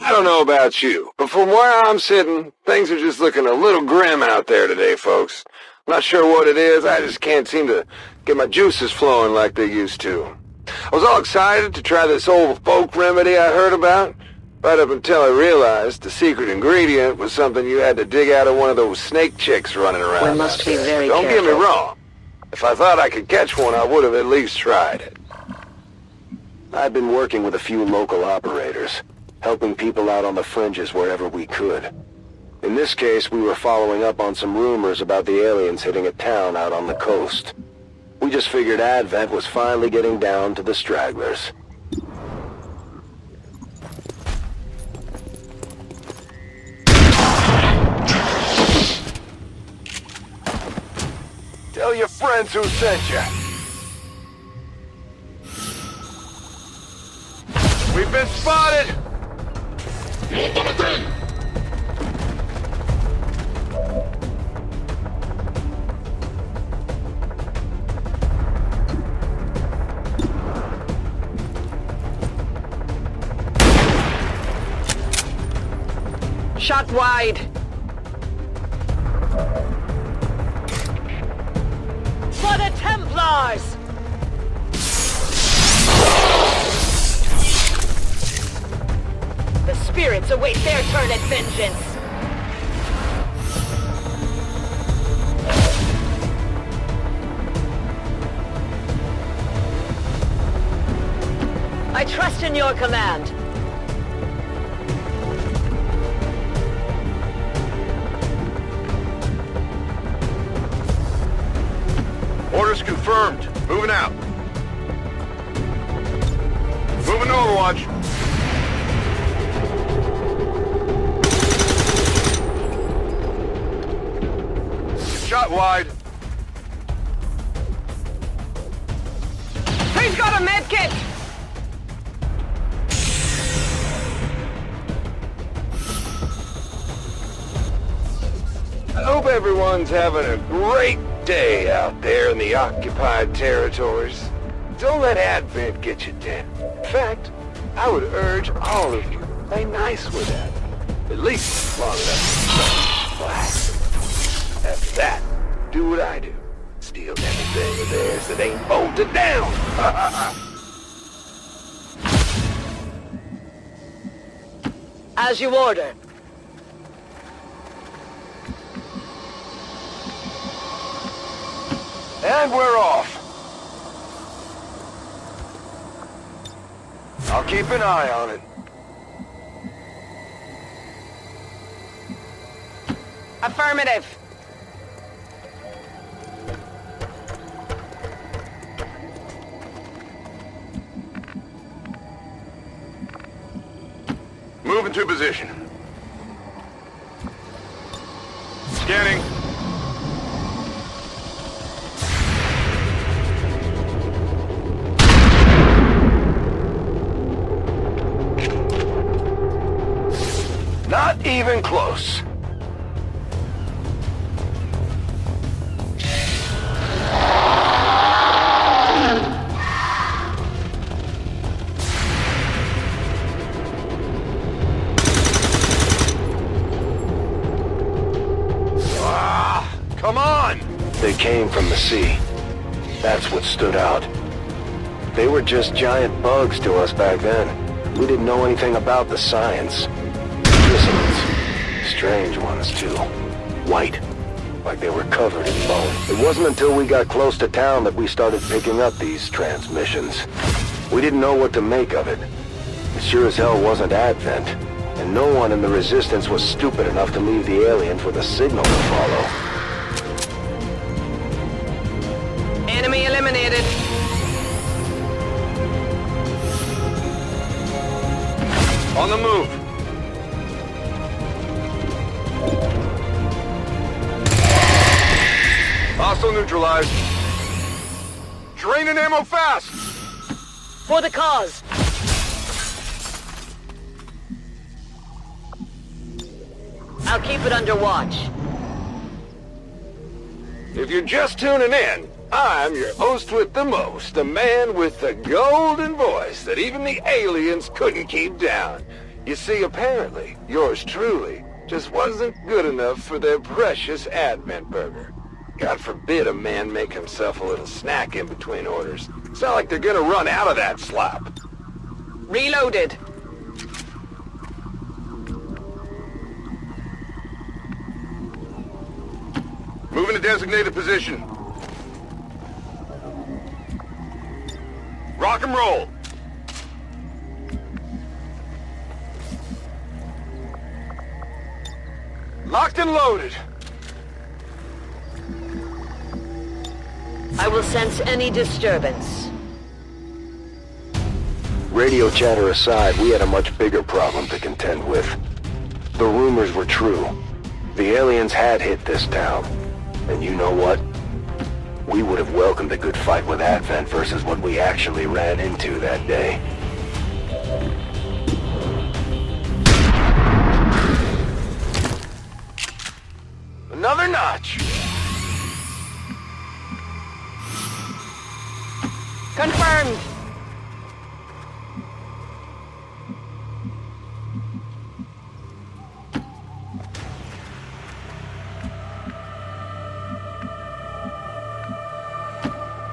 I don't know about you, but from where I'm sitting, things are just looking a little grim out there today, folks. I'm not sure what it is, I just can't seem to get my juices flowing like they used to. I was all excited to try this old folk remedy I heard about, right up until I realized the secret ingredient was something you had to dig out of one of those snake chicks running around. We must be very Don't careful. get me wrong. If I thought I could catch one, I would have at least tried it. I've been working with a few local operators, helping people out on the fringes wherever we could. In this case, we were following up on some rumors about the aliens hitting a town out on the coast. We just figured Advent was finally getting down to the stragglers. Tell your friends who sent you. We've been spotted! Shot wide. For the Templars! The spirits await their turn at vengeance. I trust in your command. Orders confirmed. Moving out. Moving to Overwatch. Shot wide. He's got a med kit! I hope everyone's having a great day out there in the occupied territories. Don't let Advent get you down. In fact, I would urge all of you to play nice with Advent. At least long enough to relax. After that, do what I do. Steal everything of theirs that ain't bolted down. As you order. And we're off. I'll keep an eye on it. Affirmative. Move into position. Scanning. Not even close. Come on! They came from the sea. That's what stood out. They were just giant bugs to us back then. We didn't know anything about the science. Strange ones, too. White. Like they were covered in bone. It wasn't until we got close to town that we started picking up these transmissions. We didn't know what to make of it. It sure as hell wasn't Advent. And no one in the Resistance was stupid enough to leave the aliens with a signal to follow. Enemy eliminated. On the move. Hostile neutralized. Draining ammo fast! For the cause. I'll keep it under watch. If you're just tuning in, I'm your host with the most, the man with the golden voice that even the aliens couldn't keep down. You see, apparently, yours truly just wasn't good enough for their precious Advent burger. God forbid a man make himself a little snack in between orders. It's not like they're gonna run out of that slop. Reloaded. Moving to designated position. Rock and roll. Locked and loaded. I will sense any disturbance. Radio chatter aside, we had a much bigger problem to contend with. The rumors were true. The aliens had hit this town. And you know what? We would have welcomed a good fight with Advent versus what we actually ran into that day. Another notch. Confirmed.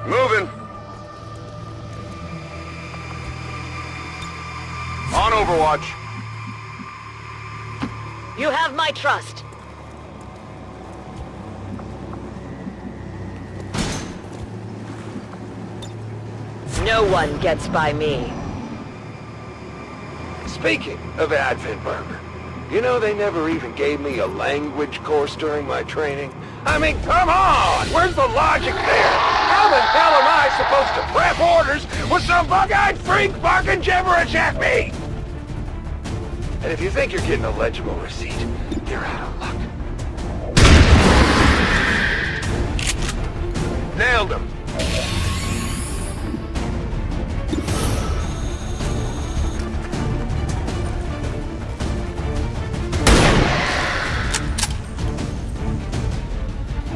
Moving. On Overwatch. You have my trust. No one gets by me. Speaking of Advent Burger, you know they never even gave me a language course during my training? I mean, come on! Where's the logic there? How the hell am I supposed to prep orders with some bug-eyed freak barking gibberish at me? And if you think you're getting a legible receipt, you're out of luck. Nailed him.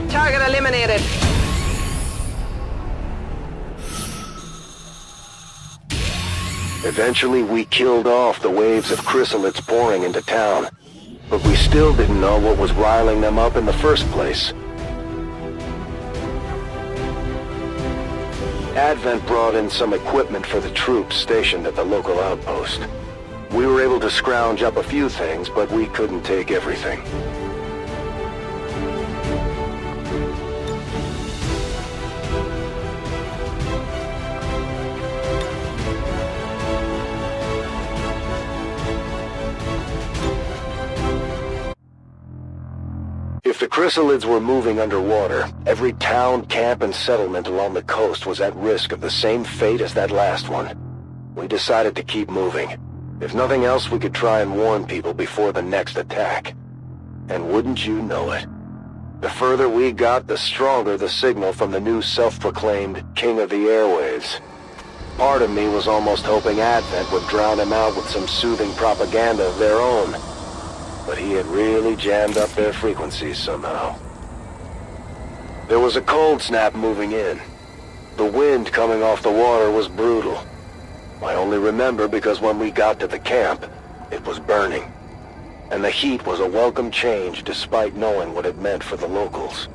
Target eliminated. Eventually, we killed off the waves of chrysalids pouring into town. But we still didn't know what was riling them up in the first place. Advent brought in some equipment for the troops stationed at the local outpost. We were able to scrounge up a few things, but we couldn't take everything. If the chrysalids were moving underwater, every town, camp, and settlement along the coast was at risk of the same fate as that last one. We decided to keep moving. If nothing else, we could try and warn people before the next attack. And wouldn't you know it? The further we got, the stronger the signal from the new self-proclaimed King of the Airwaves. Part of me was almost hoping Advent would drown him out with some soothing propaganda of their own. But he had really jammed up their frequencies somehow. There was a cold snap moving in. The wind coming off the water was brutal. I only remember because when we got to the camp, it was burning. And the heat was a welcome change despite knowing what it meant for the locals.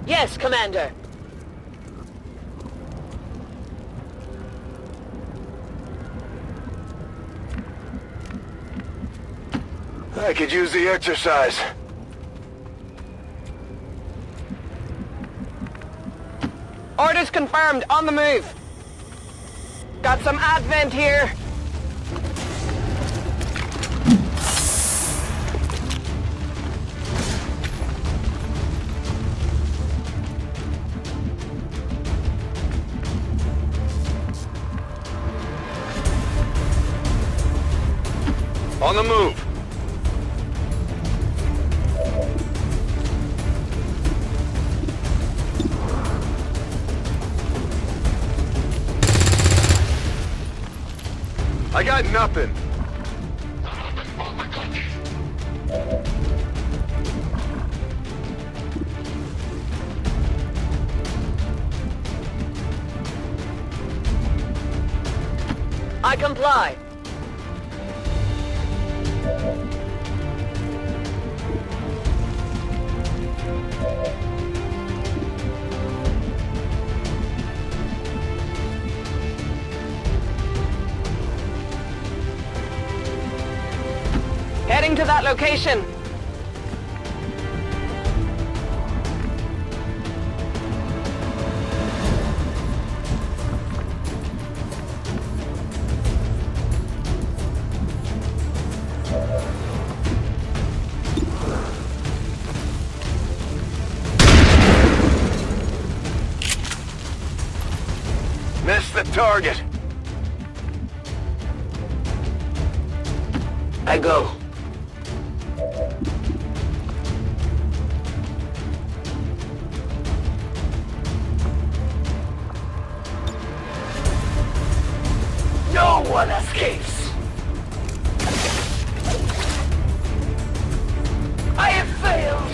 Yes, Commander. I could use the exercise. Orders confirmed. On the move. Got some Advent here. On the move. got nothing. I comply. Heading to that location. Missed the target. I go. No one escapes. I have failed.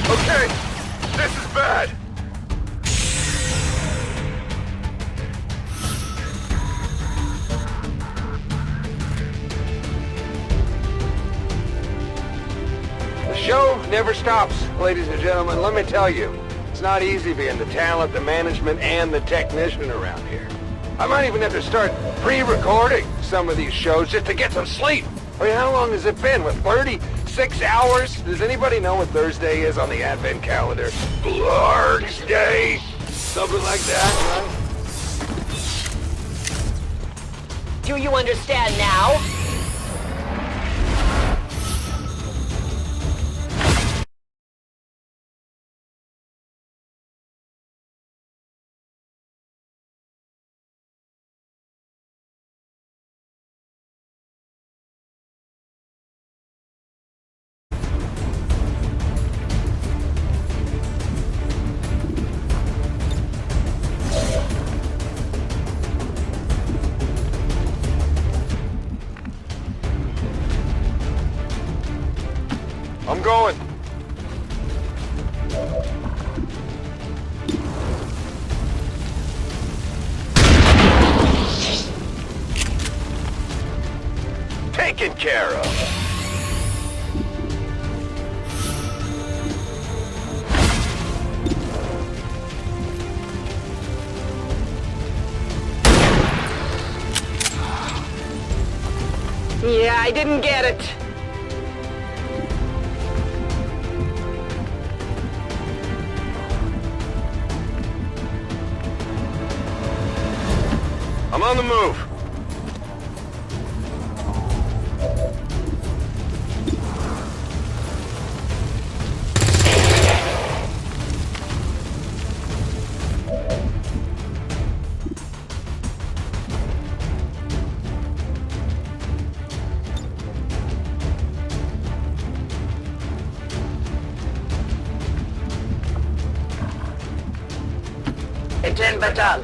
Okay, this is bad. The show never stops, ladies and gentlemen. Let me tell you, it's not easy being the talent, the management, and the technician around here. I might even have to start pre-recording some of these shows just to get some sleep. I mean, how long has it been? What, 36 hours? Does anybody know what Thursday is on the Advent calendar? Blargs Day? Something like that, right? Do you understand now? I'm going. Taken care of. Yeah, I didn't get it. I'm on the move. Etienne Batal.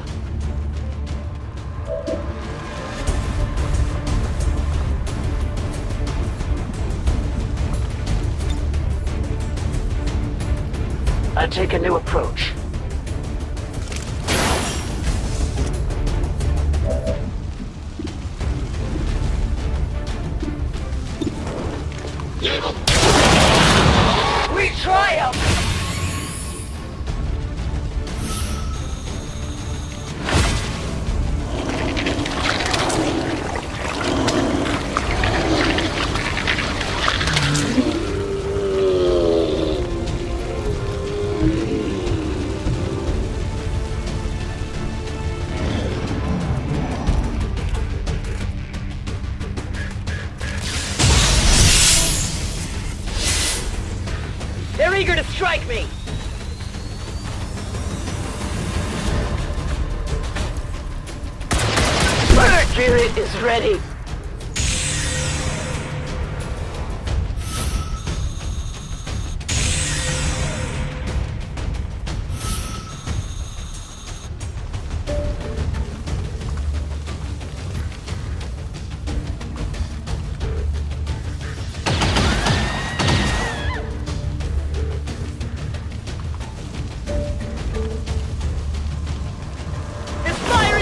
I take a new approach. We triumph! strike me! Spirit is ready.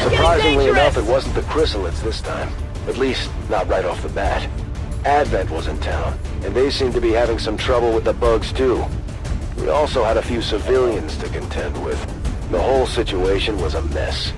Surprisingly enough, it wasn't the chrysalids this time. At least, not right off the bat. Advent was in town, and they seemed to be having some trouble with the bugs too. We also had a few civilians to contend with. The whole situation was a mess.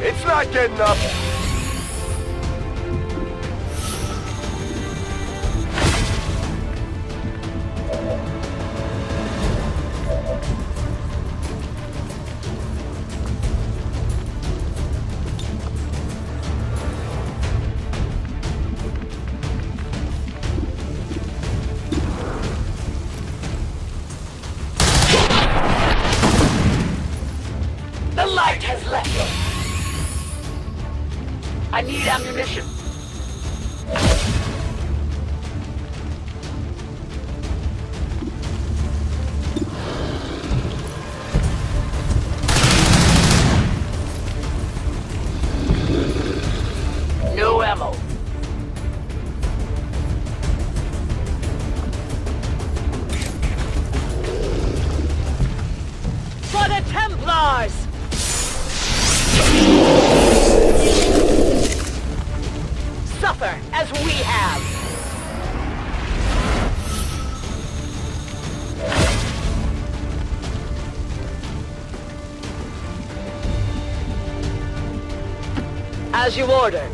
It's not getting up. The light has left us. I need ammunition. No ammo. For the Templars! Suffer as we have. As you order.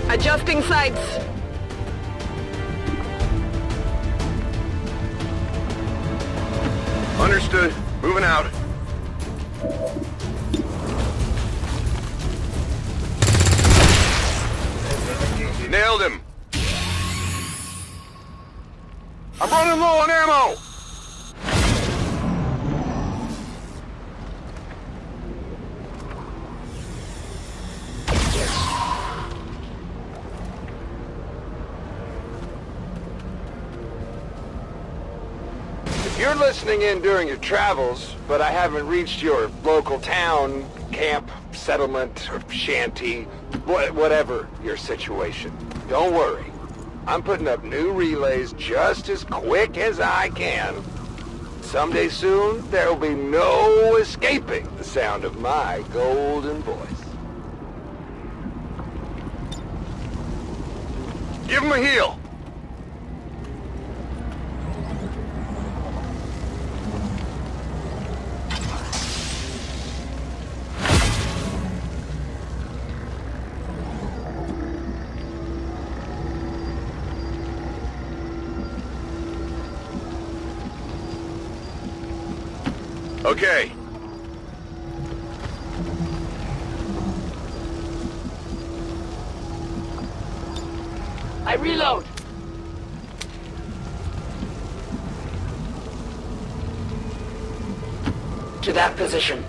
Adjusting sights. Understood. Moving out. Nailed him. I'm running low on ammo. You're listening in during your travels, but I haven't reached your local town, camp, settlement, or shanty, whatever your situation. Don't worry. I'm putting up new relays just as quick as I can. Someday soon, there will be no escaping the sound of my golden voice. Give him a heal. Okay. I reload. To that position.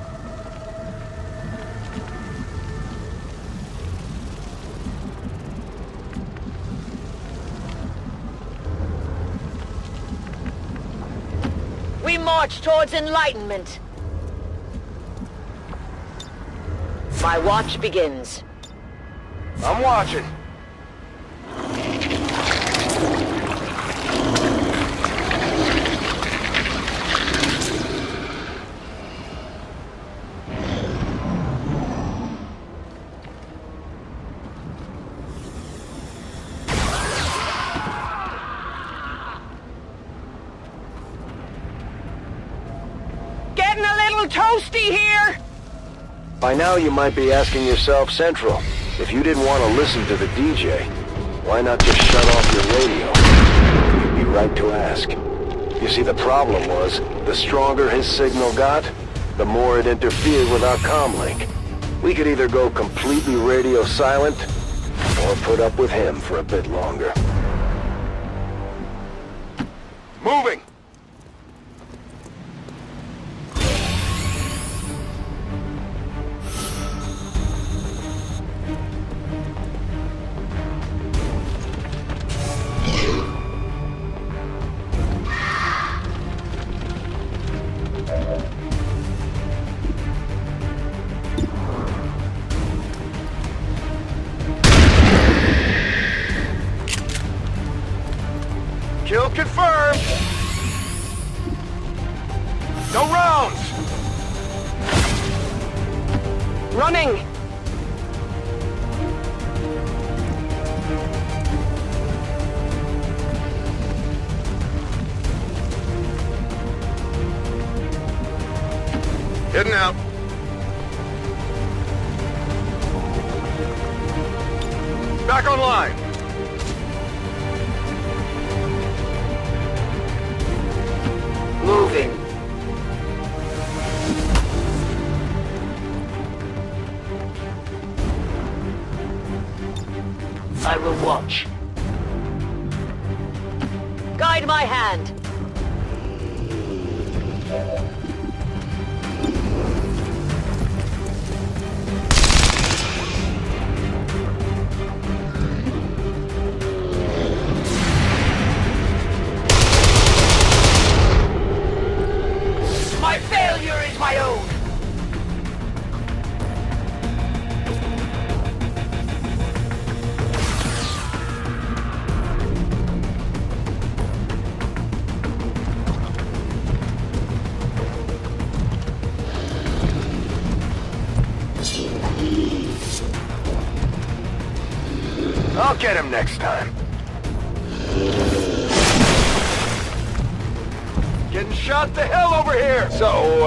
We march towards enlightenment. My watch begins. I'm watching. toasty here! By now you might be asking yourself, Central, if you didn't want to listen to the DJ, why not just shut off your radio? You'd be right to ask. You see, the problem was, the stronger his signal got, the more it interfered with our comlink. We could either go completely radio silent, or put up with him for a bit longer. Moving! Kill confirmed! No rounds! Running! Heading out. Back online. Moving. I will watch. Guide my hand. My failure is my own! I'll get him next time. Getting shot to hell over here! So,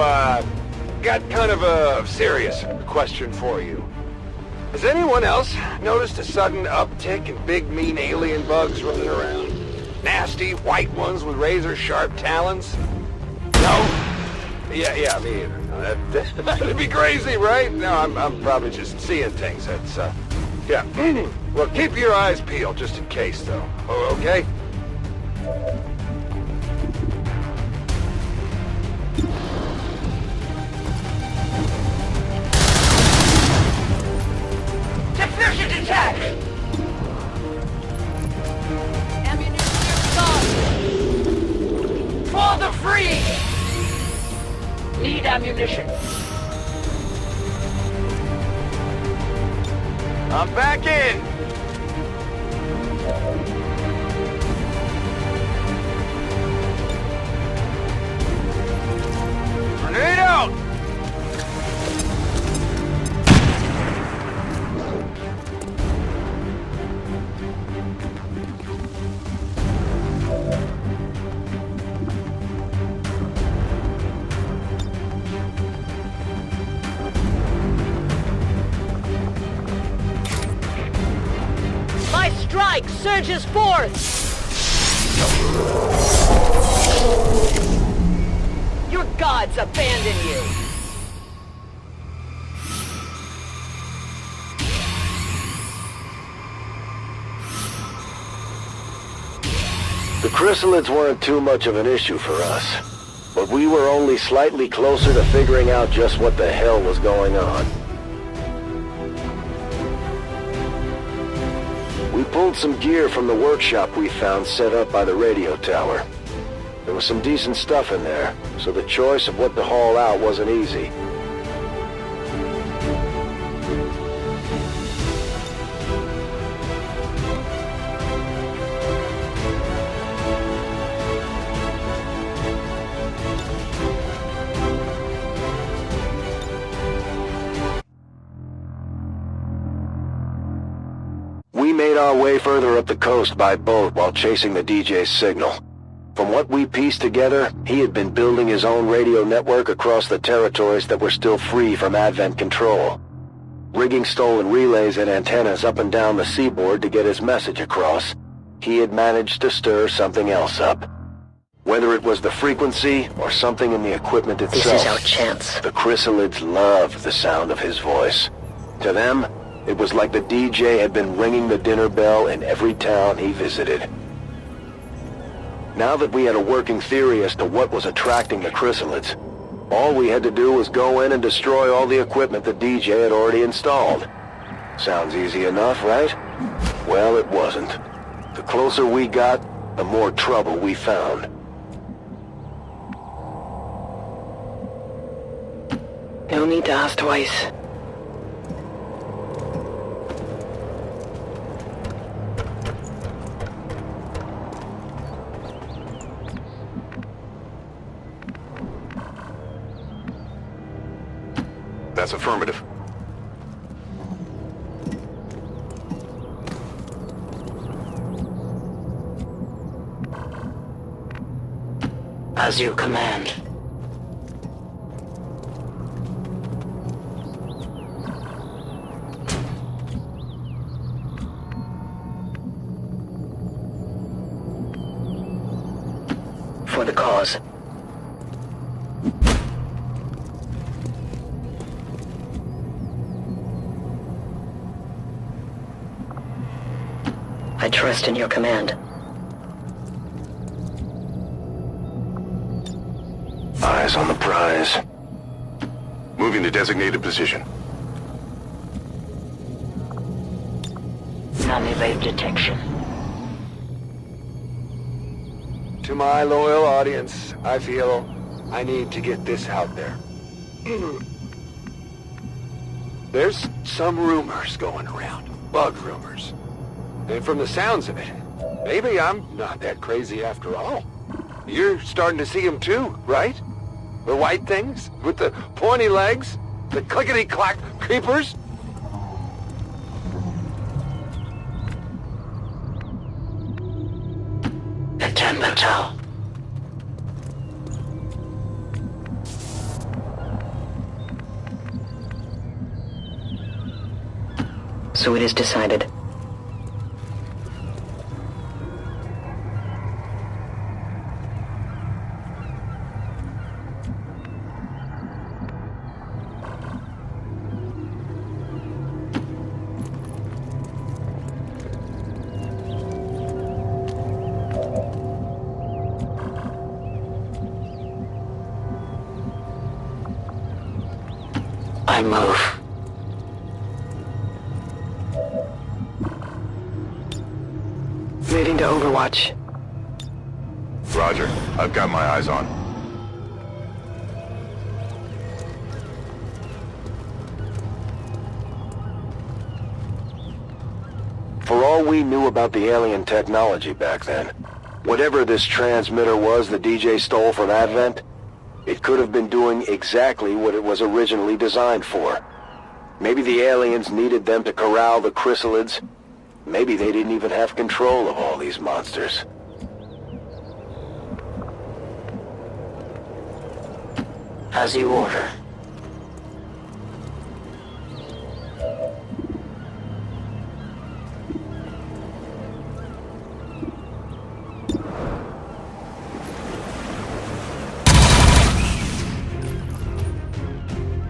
got kind of a serious question for you. Has anyone else noticed a sudden uptick in big, mean alien bugs running around? Nasty, white ones with razor-sharp talons? No? Yeah, me either. That'd be crazy, right? No, I'm probably just seeing things. That's, yeah. Well, keep your eyes peeled, just in case, though. Oh, okay? Deficient attack! Ammunition gone. For the free! Need ammunition. I'm back in! Grenade out! My strike surges forth. Your gods abandon you. The chrysalids weren't too much of an issue for us, but we were only slightly closer to figuring out just what the hell was going on. We pulled some gear from the workshop we found set up by the radio tower. There was some decent stuff in there, so the choice of what to haul out wasn't easy. We made our way further up the coast by boat while chasing the DJ's signal. From what we pieced together, he had been building his own radio network across the territories that were still free from Advent control. Rigging stolen relays and antennas up and down the seaboard to get his message across, he had managed to stir something else up. Whether it was the frequency or something in the equipment itself, This is our chance. the chrysalids loved the sound of his voice. To them, it was like the DJ had been ringing the dinner bell in every town he visited. Now that we had a working theory as to what was attracting the chrysalids, all we had to do was go in and destroy all the equipment the DJ had already installed. Sounds easy enough, right? Well, it wasn't. The closer we got, the more trouble we found. No need to ask twice. That's affirmative. As you command. For the cause. I trust in your command. Eyes on the prize. Moving to designated position. Non-evade detection. To my loyal audience, I feel I need to get this out there. There's some rumors going around. Bug rumors. And from the sounds of it, maybe I'm not that crazy after all. You're starting to see them too, right? The white things with the pointy legs? The clickety-clack creepers? Tempertal. So it is decided. I move. Moving to Overwatch. Roger. I've got my eyes on. For all we knew about the alien technology back then, whatever this transmitter was the DJ stole from Advent, it could have been doing exactly what it was originally designed for. Maybe the aliens needed them to corral the chrysalids. Maybe they didn't even have control of all these monsters. As you order.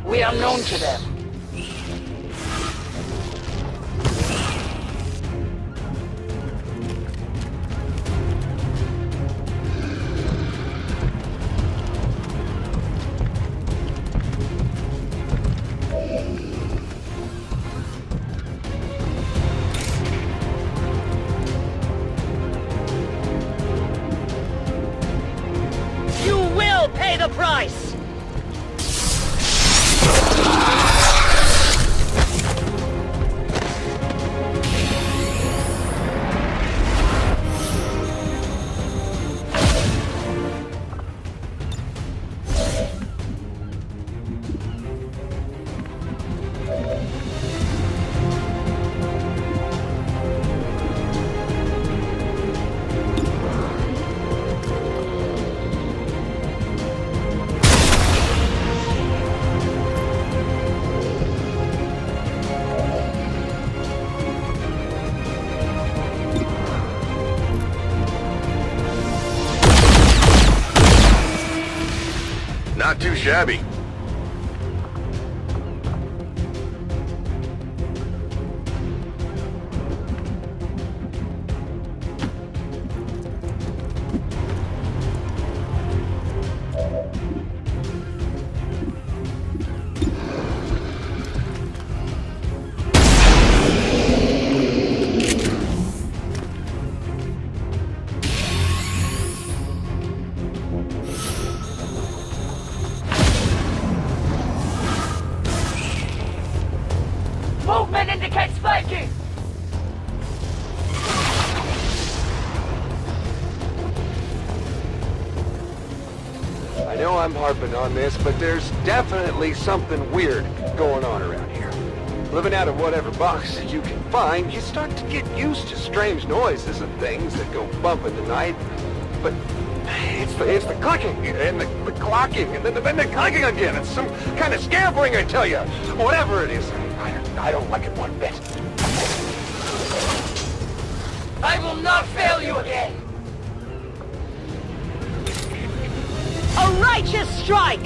We are known to them. You will pay the price! Not too shabby. Movement indicates flanking! I know I'm harping on this, but there's definitely something weird going on around here. Living out of whatever box you can find, you start to get used to strange noises and things that go bump in the night. But it's the clicking and the clocking and then the clicking again. It's some kind of scare bringer, I tell you. Whatever it is, I don't like it one bit. I will not fail you again! A righteous strike!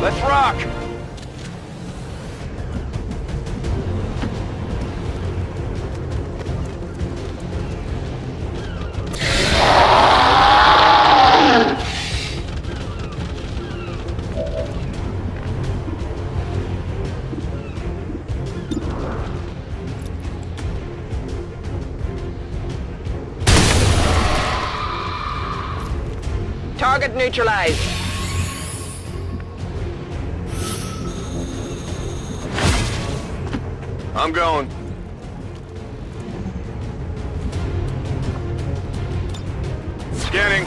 Let's rock! Target neutralized. I'm going. Scanning.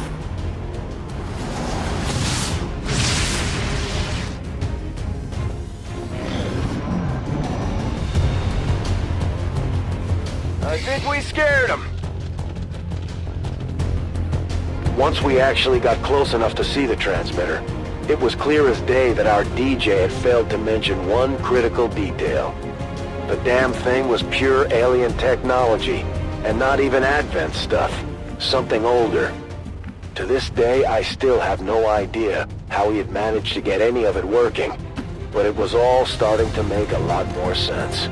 I think we scared him. Once we actually got close enough to see the transmitter, it was clear as day that our DJ had failed to mention one critical detail. The damn thing was pure alien technology, and not even Advent stuff. Something older. To this day, I still have no idea how he had managed to get any of it working, but it was all starting to make a lot more sense.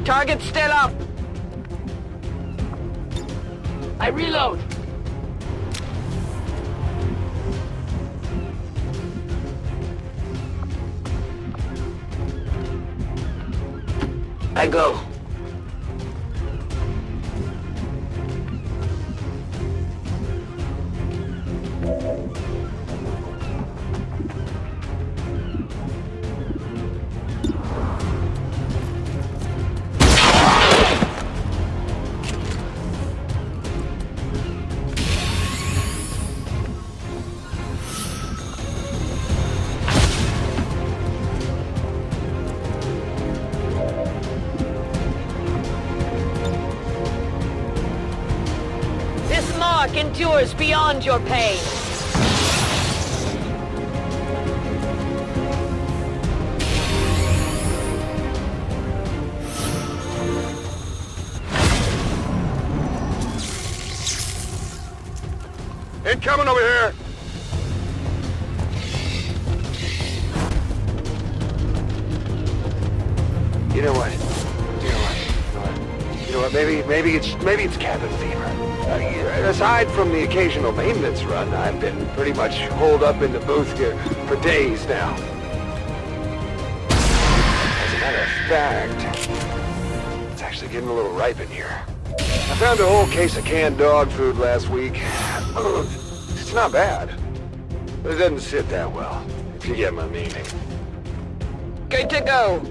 Target still up. I reload! I go. This mark endures beyond your pain. Incoming over here! You know what? Maybe it's cabin fever. Aside from the occasional maintenance run, I've been pretty much holed up in the booth here for days now. As a matter of fact, it's actually getting a little ripe in here. I found a whole case of canned dog food last week. It's not bad, but it doesn't sit that well, if you get my meaning. Good to go.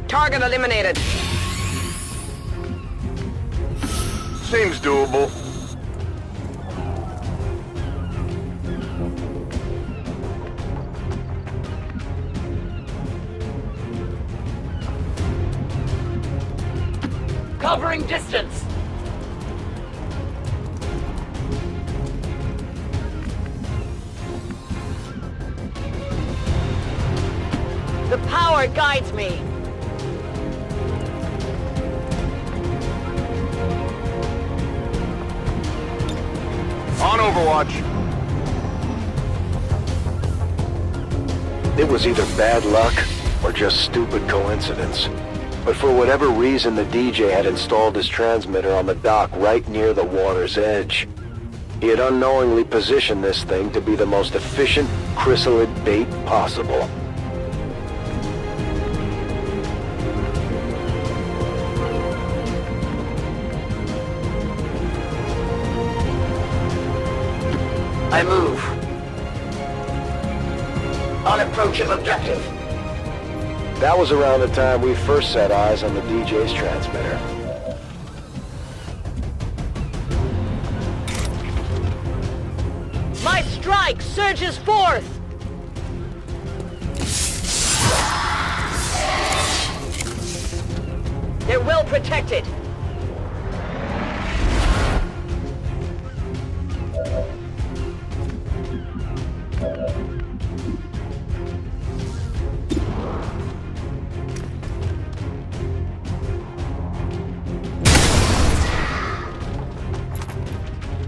Target eliminated. Seems doable. Covering distance. The power guides me. On Overwatch. It was either bad luck or just stupid coincidence. But for whatever reason, the DJ had installed his transmitter on the dock right near the water's edge. He had unknowingly positioned this thing to be the most efficient chrysalid bait possible. I move. On approach of objective. That was around the time we first set eyes on the DJ's transmitter. My strike surges forth. They're well protected.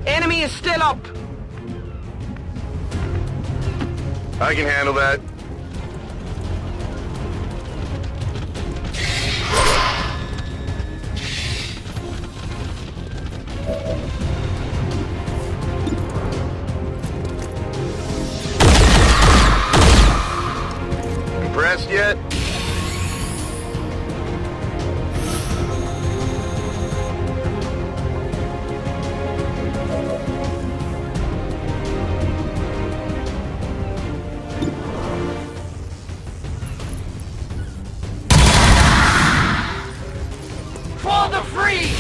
Enemy is still up. I can handle that. Impressed yet? For the free!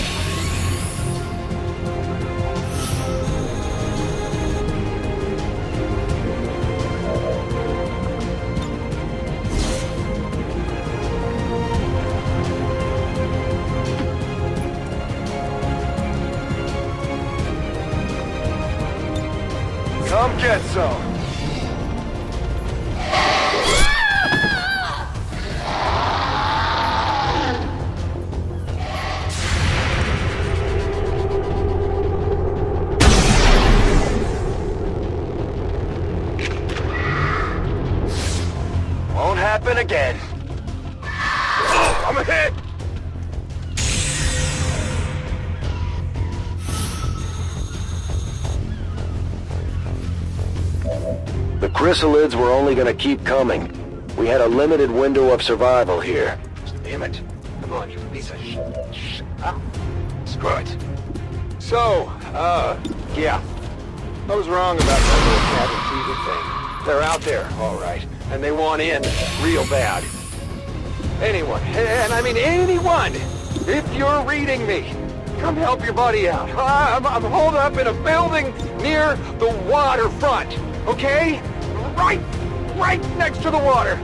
Come get some. Won't happen again. Oh, I'm hit! The chrysalids were only going to keep coming. We had a limited window of survival here. Damn it. Come on, you piece of shit. Screw it. So, yeah. I was wrong about that little cabin fever thing. They're out there, all right. And they want in real bad. Anyone, and I mean anyone, if you're reading me, come help your buddy out. I'm holed up in a building near the waterfront, okay? Right next to the water.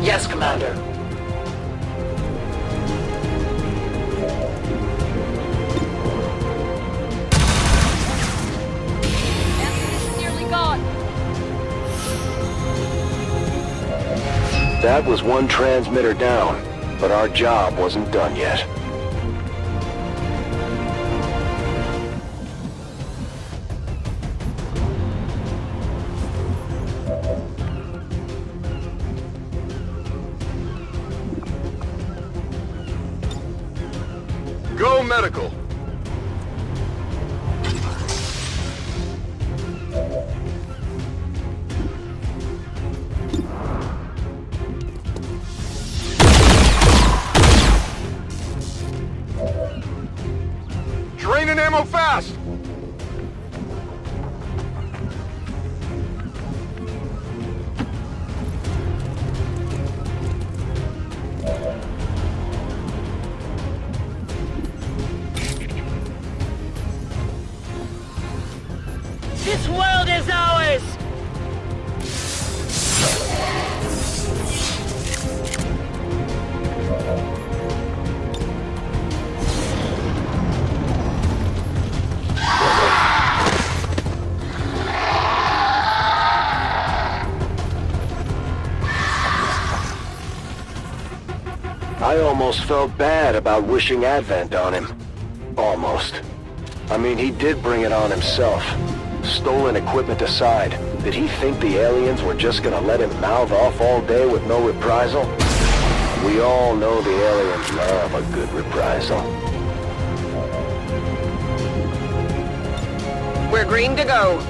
Yes, Commander. Ammunition nearly gone. That was one transmitter down, but our job wasn't done yet. This world is ours! I almost felt bad about wishing Advent on him. Almost. I mean, he did bring it on himself. Stolen equipment aside, did he think the aliens were just gonna let him mouth off all day with no reprisal? We all know the aliens love a good reprisal. We're green to go.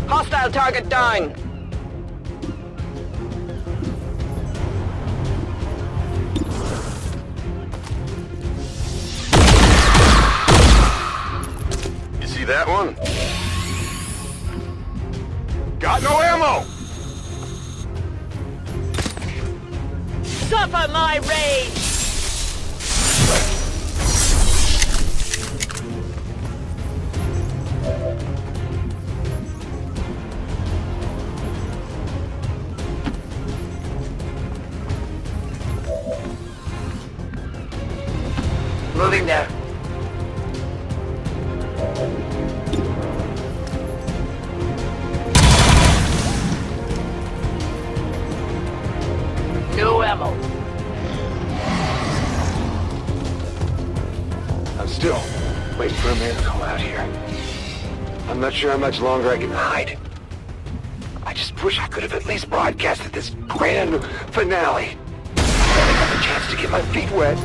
Hostile target down. You see that one? Got no ammo! Suffer my rage! Moving there. No ammo. I'm still waiting for a man to come out here. I'm not sure how much longer I can hide. I just wish I could have at least broadcasted this grand finale. I finally got the chance to get my feet wet.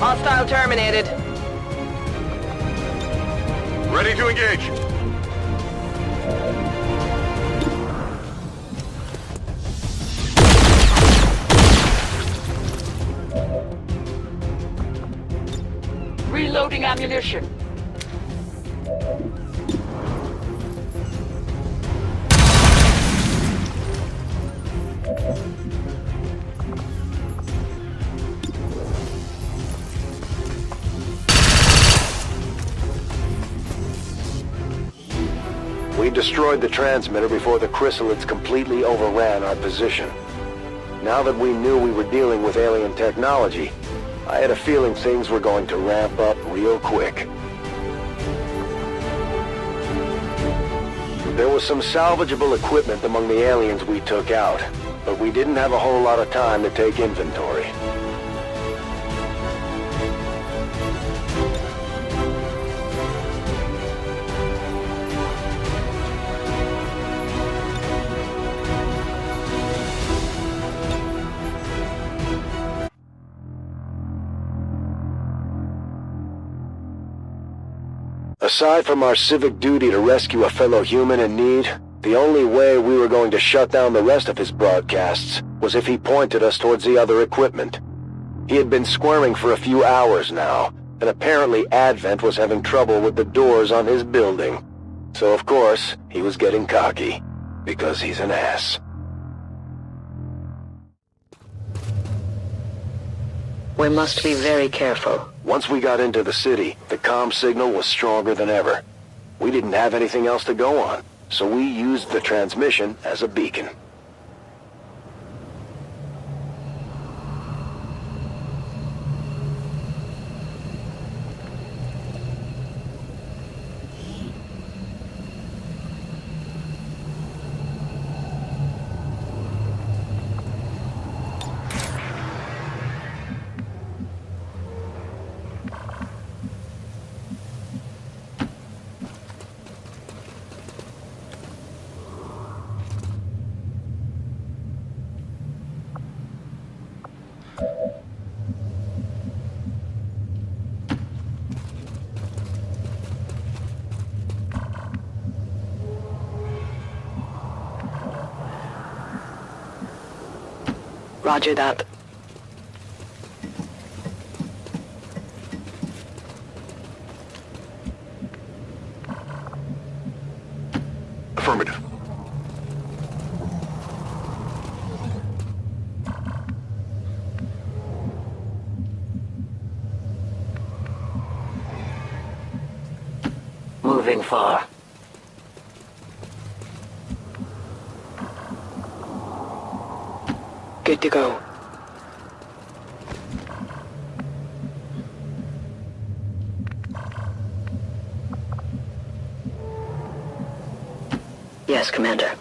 Hostile terminated. Ready to engage. Reloading ammunition. We destroyed the transmitter before the chrysalids completely overran our position. Now that we knew we were dealing with alien technology, I had a feeling things were going to ramp up real quick. There was some salvageable equipment among the aliens we took out, but we didn't have a whole lot of time to take inventory. Aside from our civic duty to rescue a fellow human in need, the only way we were going to shut down the rest of his broadcasts was if he pointed us towards the other equipment. He had been squirming for a few hours now, and apparently Advent was having trouble with the doors on his building. So of course, he was getting cocky, because he's an ass. We must be very careful. Once we got into the city, the comm signal was stronger than ever. We didn't have anything else to go on, so we used the transmission as a beacon. Roger that. Affirmative. Moving far. Good to go. Yes, Commander.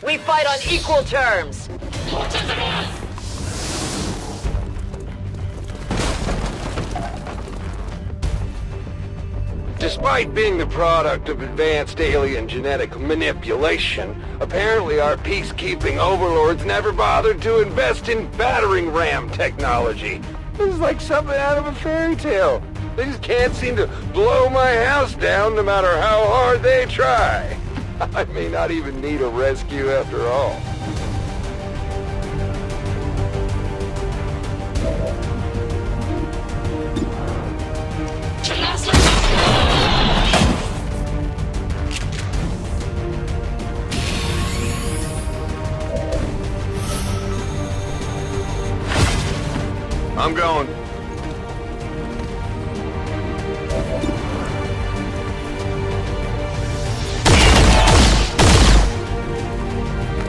We fight on equal terms. Despite being the product of advanced alien genetic manipulation, apparently our peacekeeping overlords never bothered to invest in battering ram technology. This is like something out of a fairy tale. They just can't seem to blow my house down no matter how hard they try. I may not even need a rescue after all. I'm going.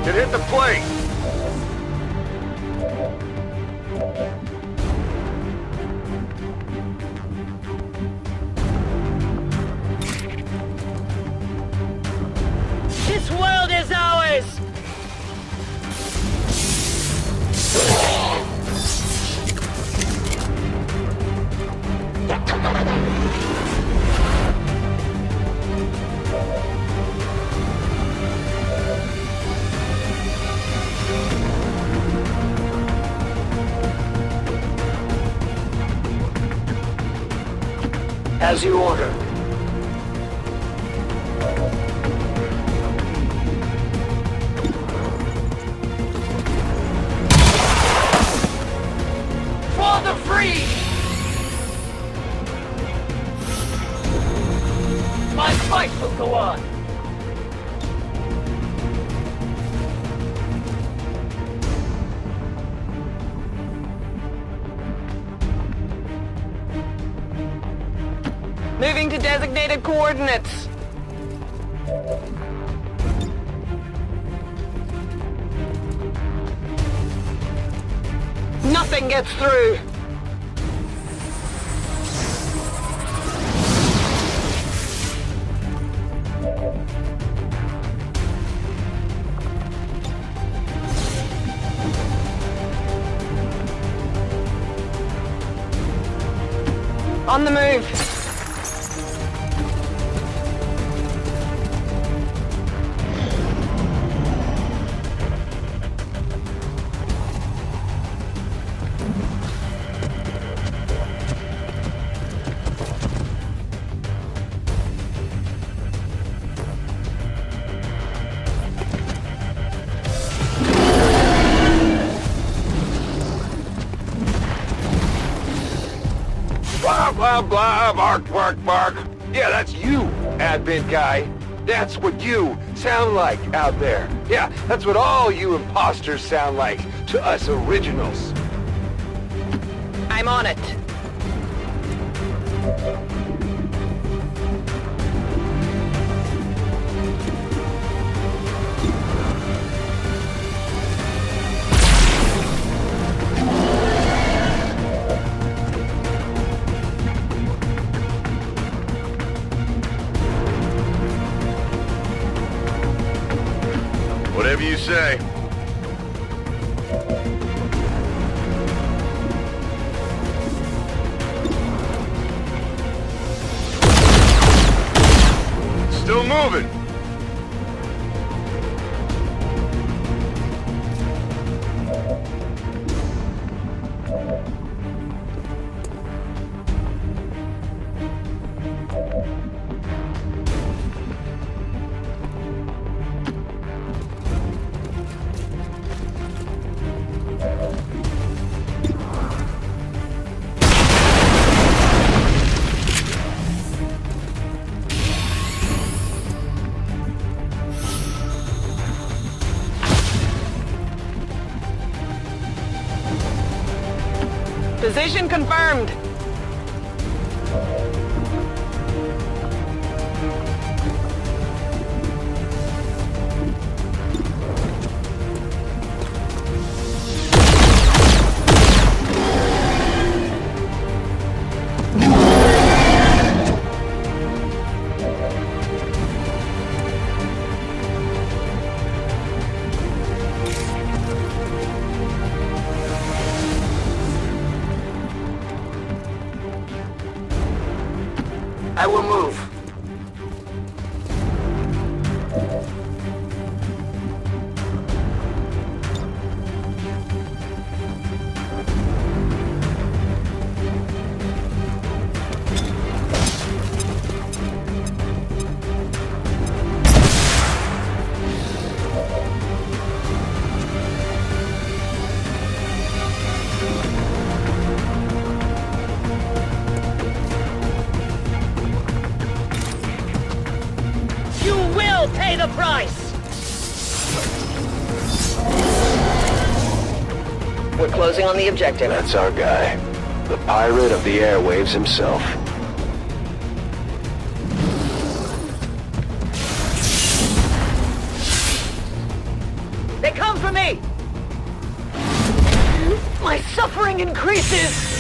It hit the plate. This world is ours! As you order. For the free! My fight will go on. Moving to designated coordinates. Nothing gets through. On the move. Blah, blah, blah, bark, bark, bark. Yeah, that's you, Advent guy. That's what you sound like out there. Yeah, that's what all you imposters sound like to us originals. I'm on it. Whatever you say. Still moving. Position confirmed. I will move. You will pay the price! We're closing on the objective. That's our guy. The pirate of the airwaves himself. They come for me! My suffering increases!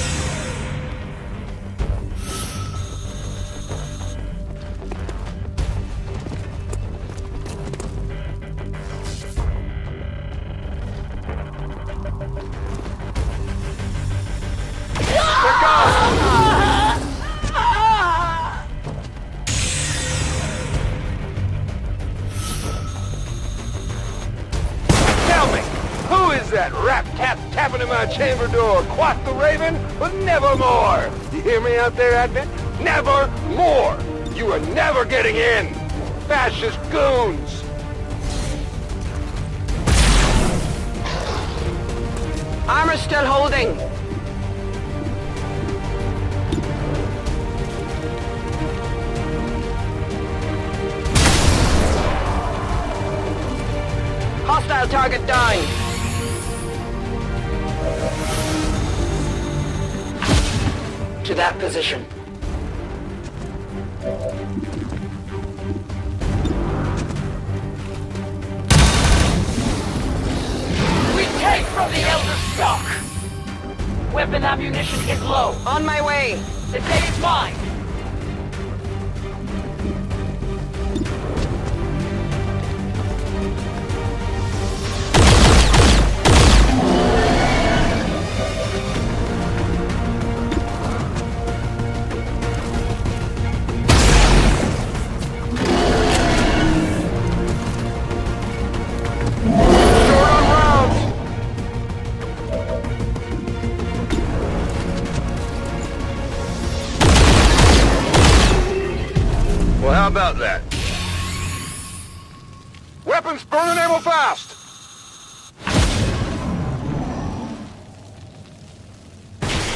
Tell me, who is that rat-tat tapping at my chamber door? Quack the Raven, but nevermore! You hear me out there, Advent? Never more! You are never getting in! Fascist goons! Armor's still holding. Hostile target down. To that position. We take from the Elder stock! Weapon ammunition is low. On my way. The day is mine. Well, how about that? Weapons burning ammo fast!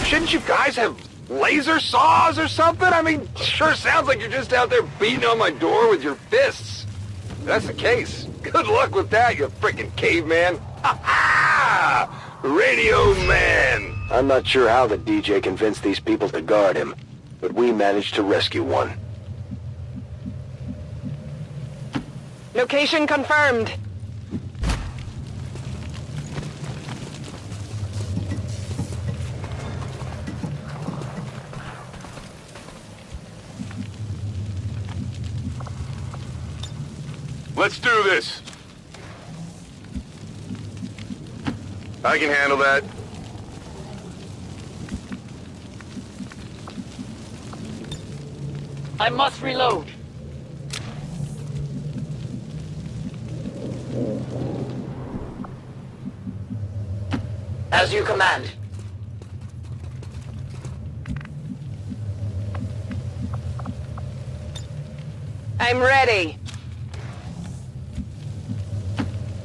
Shouldn't you guys have laser saws or something? I mean, sure sounds like you're just out there beating on my door with your fists. If that's the case, good luck with that, you frickin' caveman. Ha ha! Radio man! I'm not sure how the DJ convinced these people to guard him, but we managed to rescue one. Location confirmed. Let's do this. I can handle that. I must reload. As you command. I'm ready.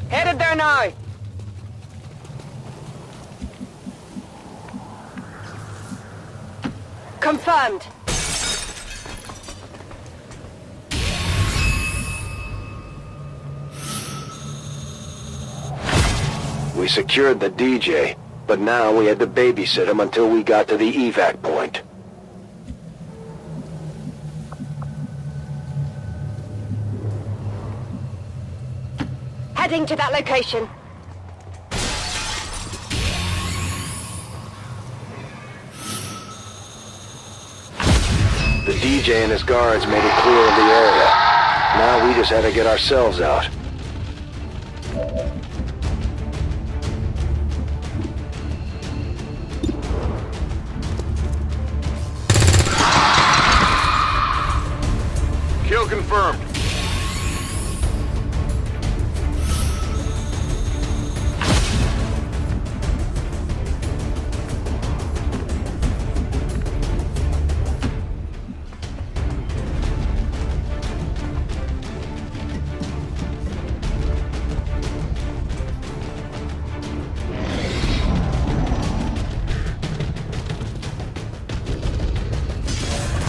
Headed there now. Confirmed. We secured the DJ. But now we had to babysit him until we got to the evac point. Heading to that location. The DJ and his guards made it clear of the area. Now we just had to get ourselves out. Kill confirmed.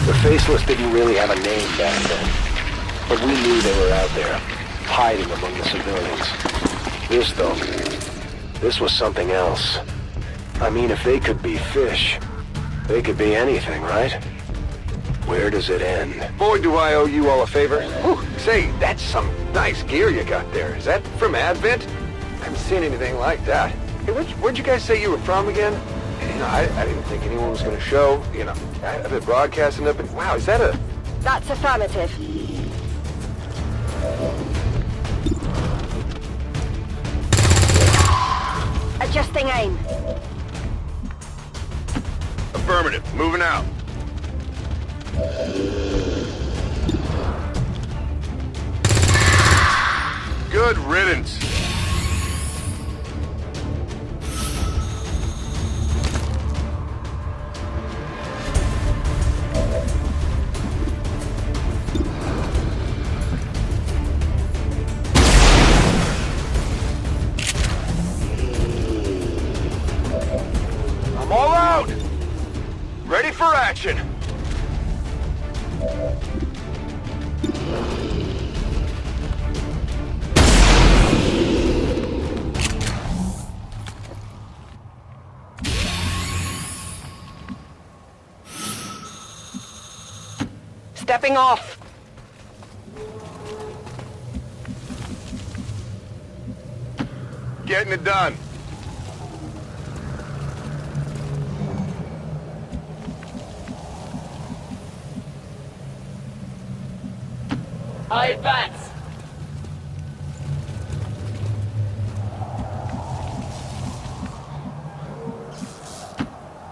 The Faceless didn't really have a name back then, but we knew they were out there, hiding among the civilians. This, though, this was something else. I mean, if they could be fish, they could be anything, right? Where does it end? Boy, do I owe you all a favor. Whew, say, that's some nice gear you got there. Is that from Advent? I haven't seen anything like that. Hey, where'd you guys say you were from again? You know, I didn't think anyone was going to show. You know, I've been broadcasting up and... Wow, is that a... That's affirmative. Adjusting aim. Affirmative. Moving out. Good riddance. I'm all out. Ready for action. Stepping off. Getting it done. I advance.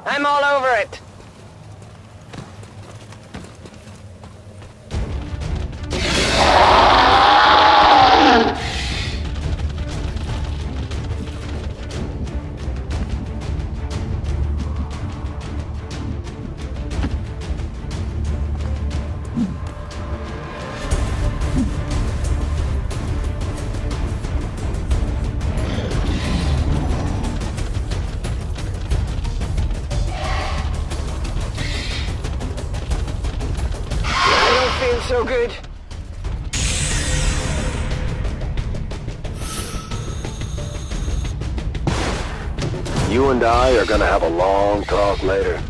I'm all over it. So good. You and I are gonna have a long talk later.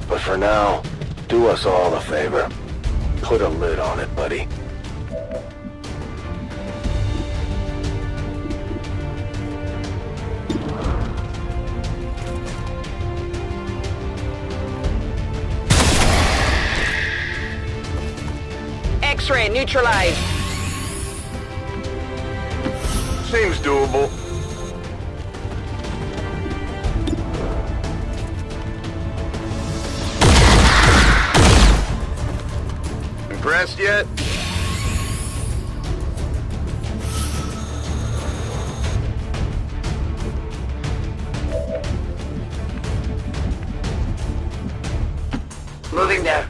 But for now, do us all a favor. Put a lid on it, buddy. X-ray neutralized. Seems doable. Impressed yet? Moving there.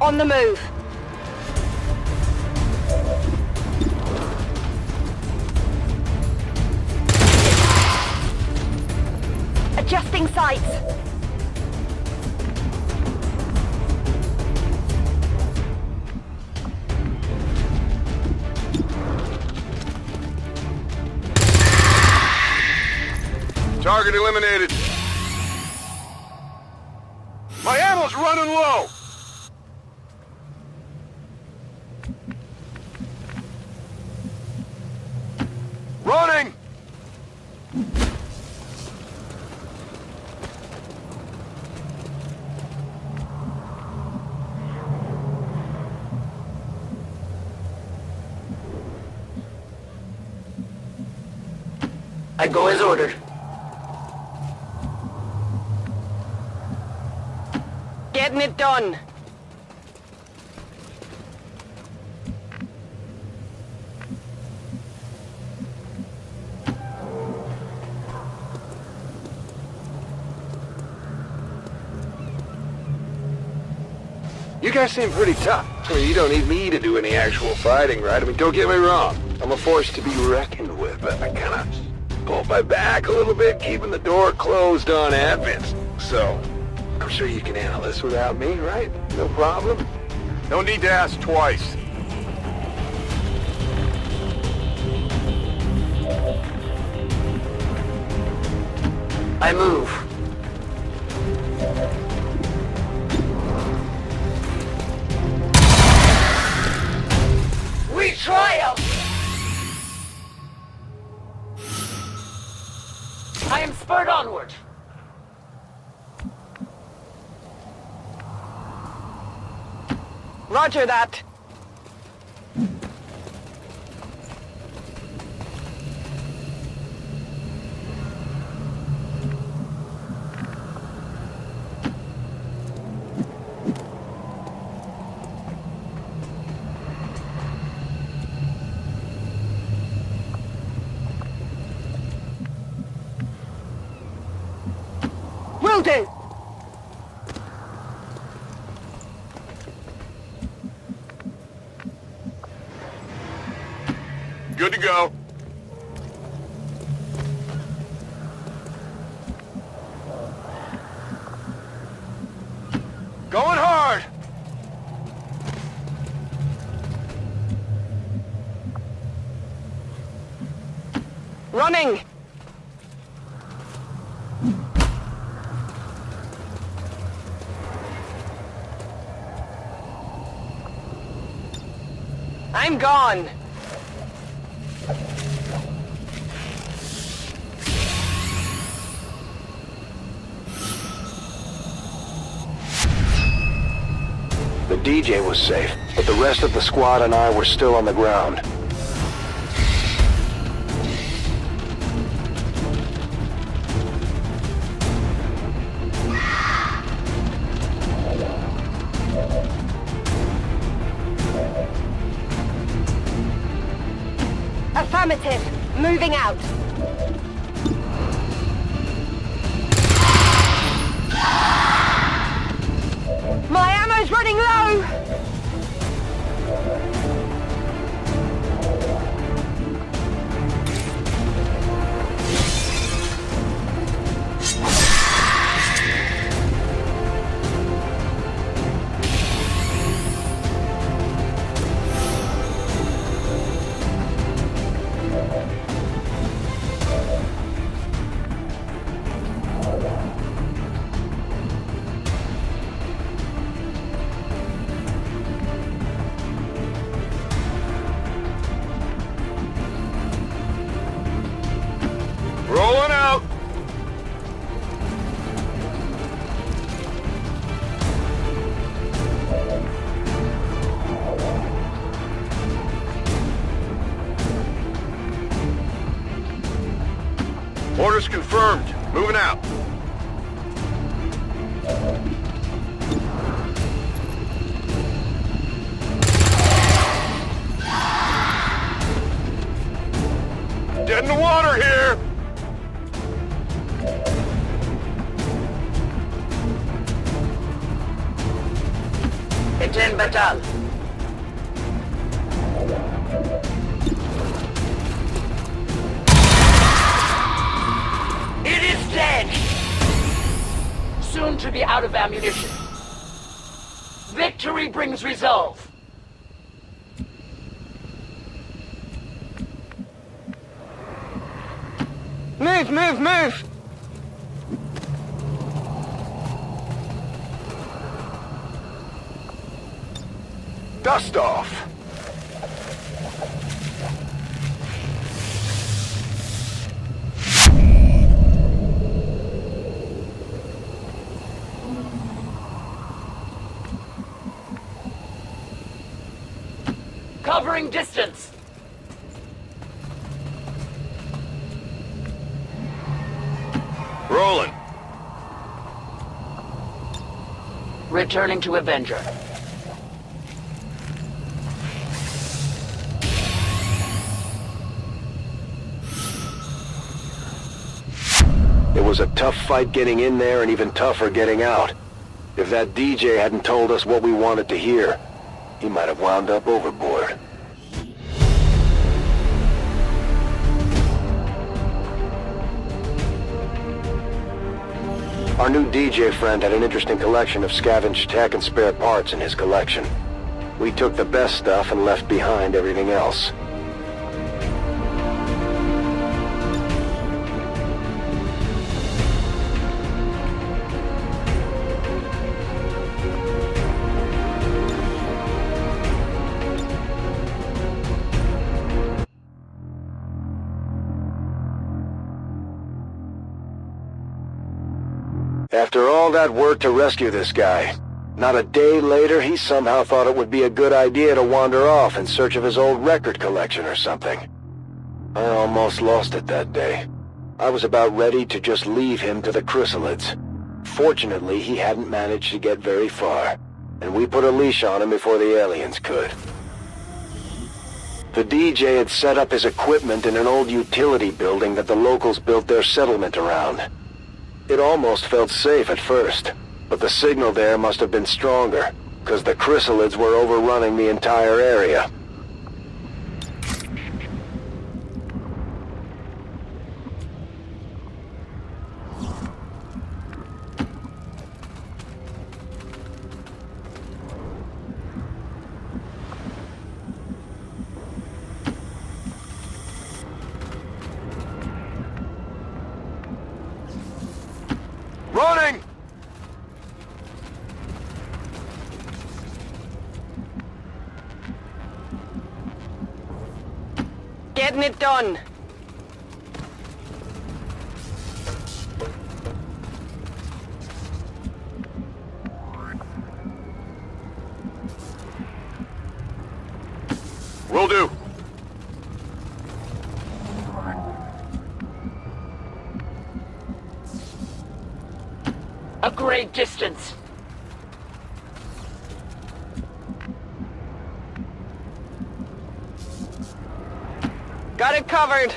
On the move. Adjusting sights. Target eliminated. My ammo's running low. Running! I go as ordered. Getting it done. You guys seem pretty tough. I mean, you don't need me to do any actual fighting, right? I mean, don't get me wrong. I'm a force to be reckoned with, but I kind of pulled my back a little bit, keeping the door closed on advents. So, I'm sure you can handle this without me, right? No problem? No need to ask twice. I move. We triumph! I am spurred onward. Roger that. Will do. Good to go. Going hard! Running. I'm gone. The DJ was safe, but the rest of the squad and I were still on the ground. Affirmative. Moving out. My ammo's running low! Rolling out! Orders confirmed. Moving out. Dead in the water here! It's in battle. It is dead! to be out of ammunition. Victory brings resolve. Move, move, move! Dust off! Covering distance. Rolling. Returning to Avenger. It was a tough fight getting in there and even tougher getting out. If that DJ hadn't told us what we wanted to hear, he might have wound up overboard. Our new DJ friend had an interesting collection of scavenged tech and spare parts in his collection. We took the best stuff and left behind everything else. After all that work to rescue this guy, not a day later he somehow thought it would be a good idea to wander off in search of his old record collection or something. I almost lost it that day. I was about ready to just leave him to the chrysalids. Fortunately, he hadn't managed to get very far, and we put a leash on him before the aliens could. The DJ had set up his equipment in an old utility building that the locals built their settlement around. It almost felt safe at first, but the signal there must have been stronger, because the chrysalids were overrunning the entire area. Running! Getting it done. Will do. Upgrade distance. Got it covered.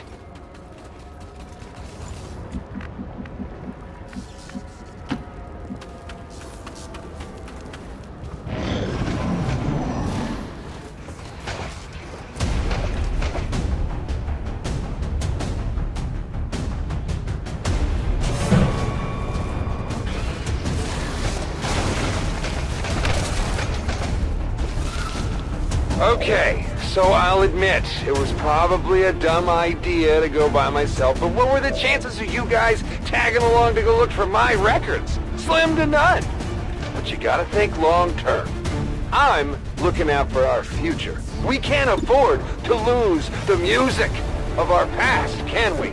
Okay, so I'll admit, it was probably a dumb idea to go by myself, but what were the chances of you guys tagging along to go look for my records? Slim to none. But you gotta think long term. I'm looking out for our future. We can't afford to lose the music of our past, can we?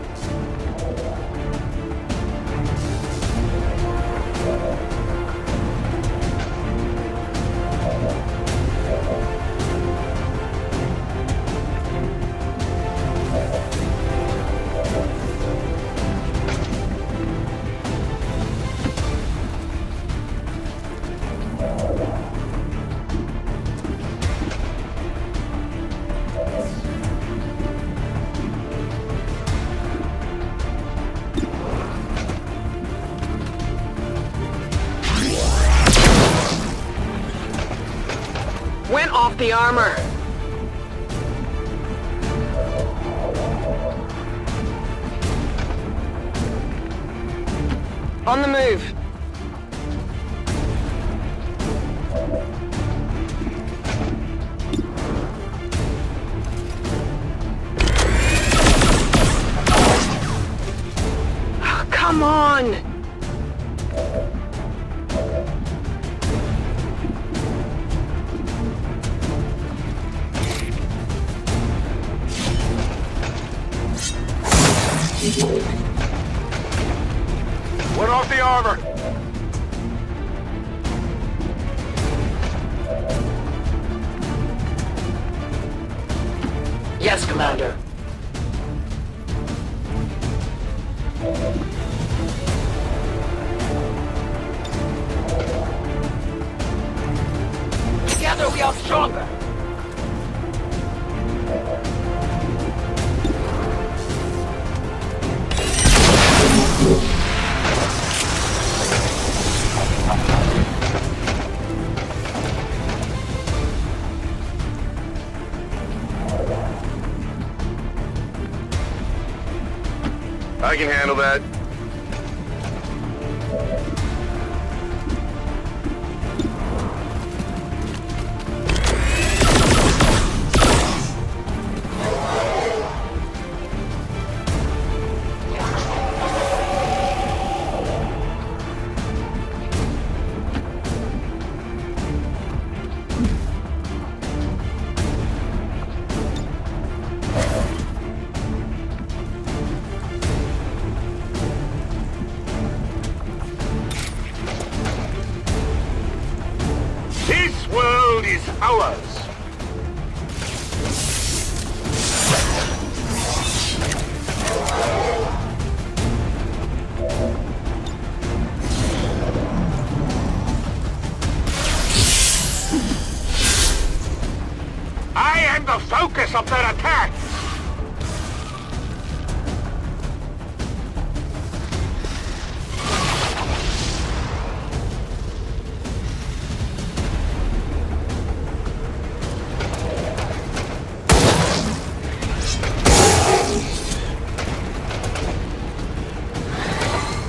Went off the armor. On the move. Come on! Went off the armor! Yes, Commander. Together we are stronger. I can handle that. This world is ours. I am the focus of their attacks.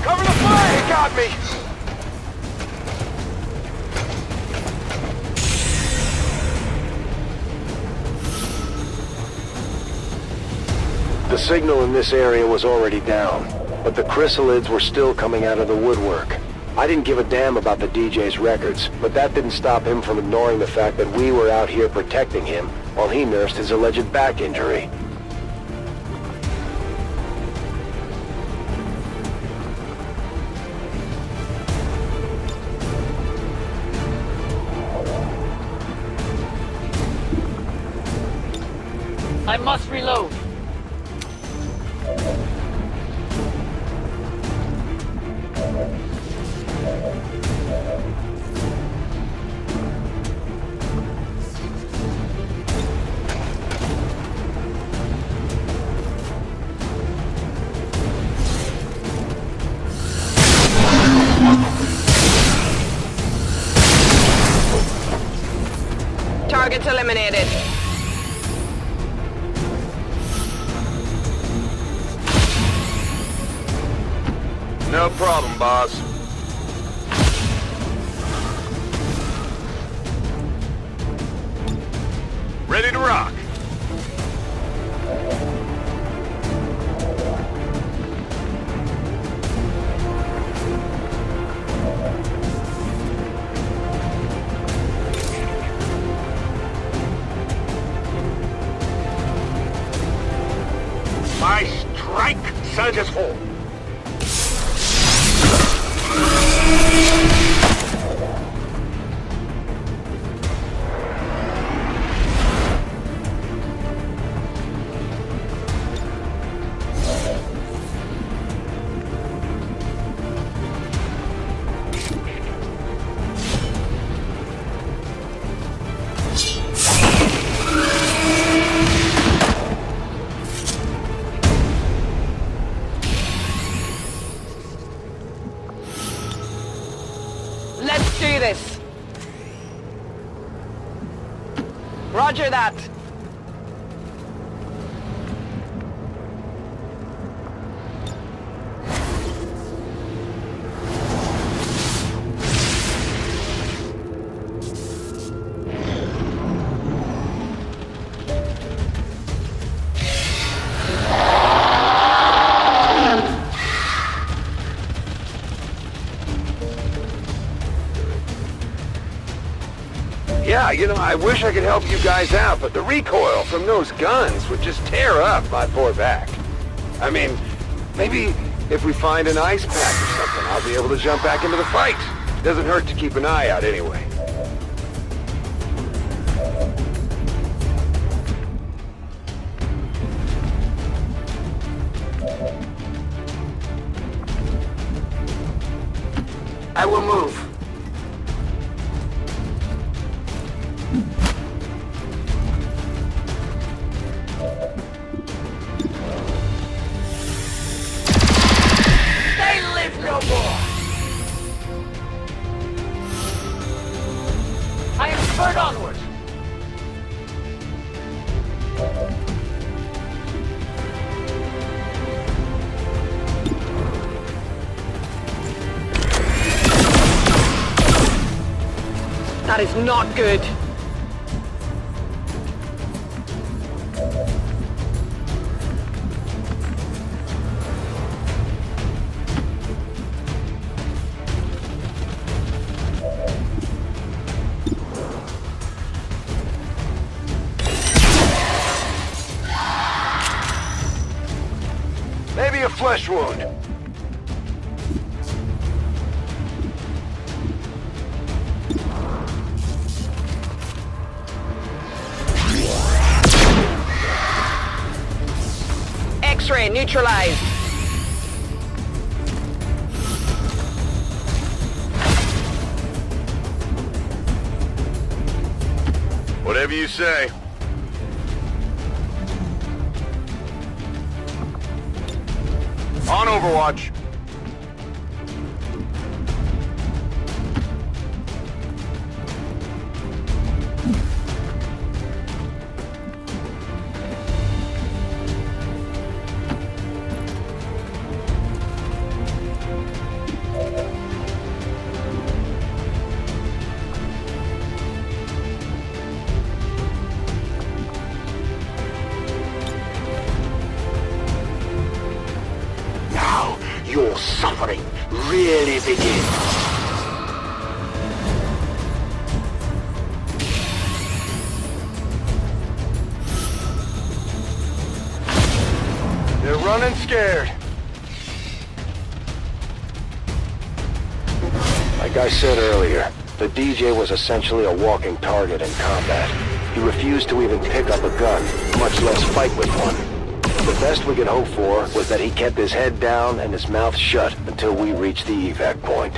Cover the fire! He got me! The signal in this area was already down, but the chrysalids were still coming out of the woodwork. I didn't give a damn about the DJ's records, but that didn't stop him from ignoring the fact that we were out here protecting him while he nursed his alleged back injury. I must reload. Targets eliminated. No problem, boss. Ready to rock. My strike surges home. Let's do this. Roger that. Yeah, you know, I wish I could help you guys out, but the recoil from those guns would just tear up my poor back. I mean, maybe if we find an ice pack or something, I'll be able to jump back into the fight. Doesn't hurt to keep an eye out anyway. I will move. They live no more. I am spurred onward. That is not good. Maybe a flesh wound. X-ray neutralized. Whatever you say. On Overwatch. Now, your suffering really begins. They're running scared. Like I said earlier, the DJ was essentially a walking target in combat. He refused to even pick up a gun, much less fight with one. The best we could hope for was that he kept his head down and his mouth shut until we reached the evac point.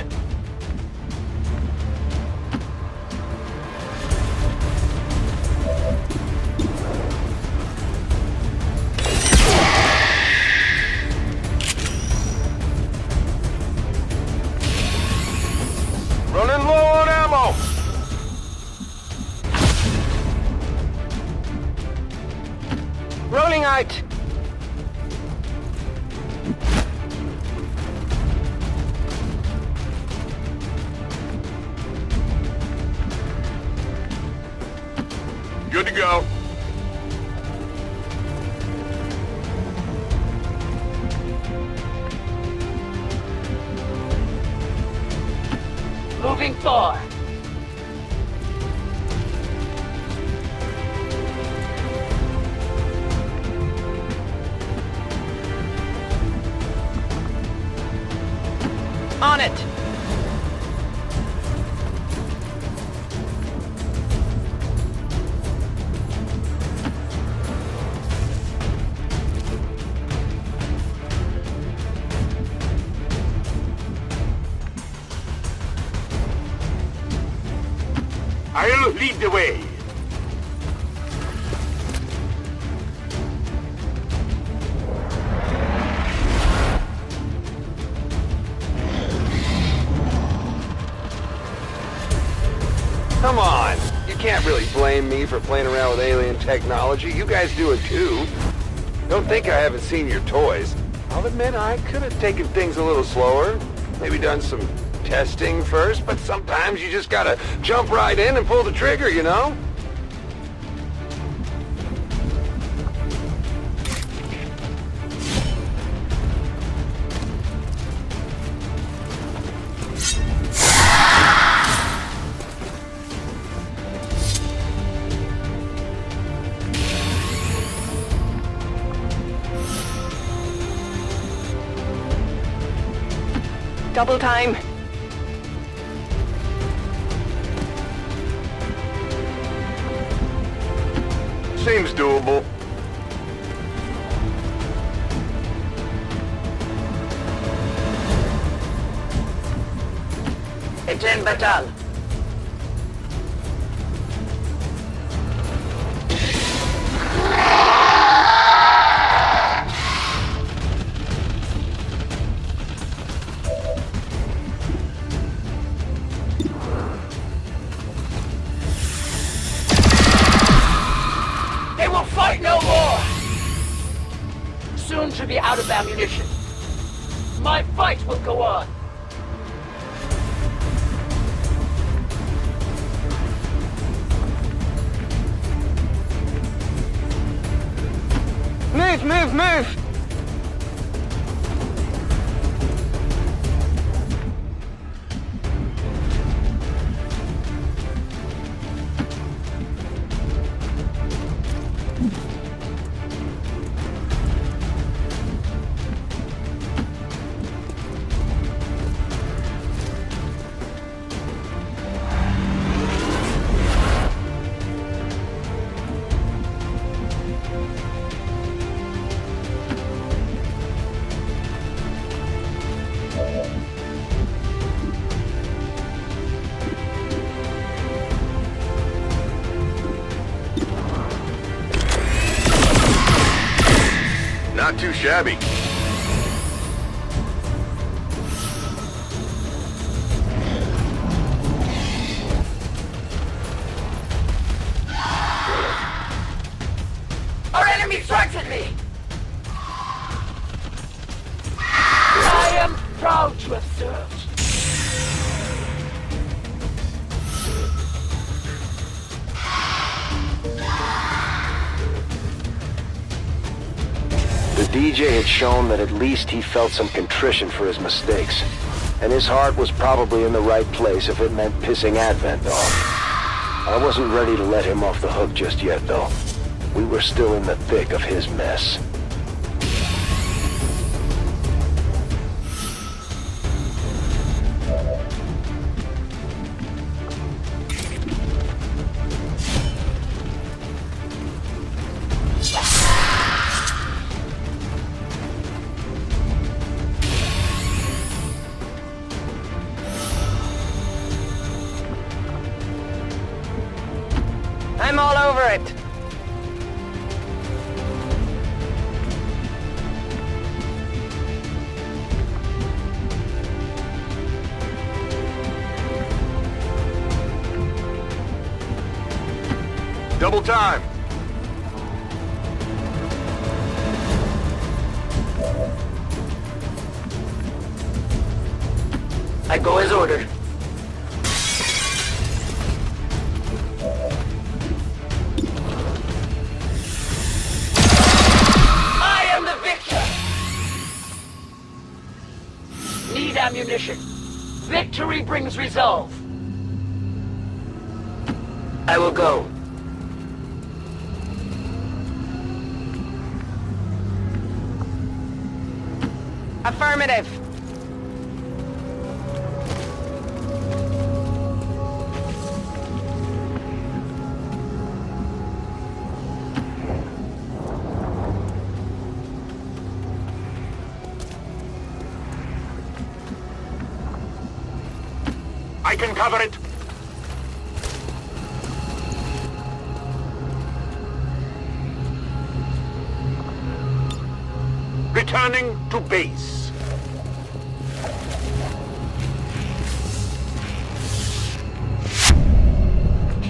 Running low on ammo. Rolling out. Good to go. Moving forward. On it. I'll lead the way. Come on. You can't really blame me for playing around with alien technology. You guys do it too. Don't think I haven't seen your toys. I'll admit I could have taken things a little slower. Maybe done some testing first, but sometimes you just gotta jump right in and pull the trigger, you know? Double time. Seems doable. Etienne Batal. They will fight no more! Soon to be out of ammunition. My fight will go on. Move, move, move! Not too shabby. Our enemy threatened me! I am proud to have served. The DJ had shown that at least he felt some contrition for his mistakes. And his heart was probably in the right place if it meant pissing Advent off. I wasn't ready to let him off the hook just yet, though. We were still in the thick of his mess. I'm all over it. Double time. I go as ordered. I am the victor! Need ammunition. Victory brings resolve. I will go. Affirmative. I can cover it. Returning to base.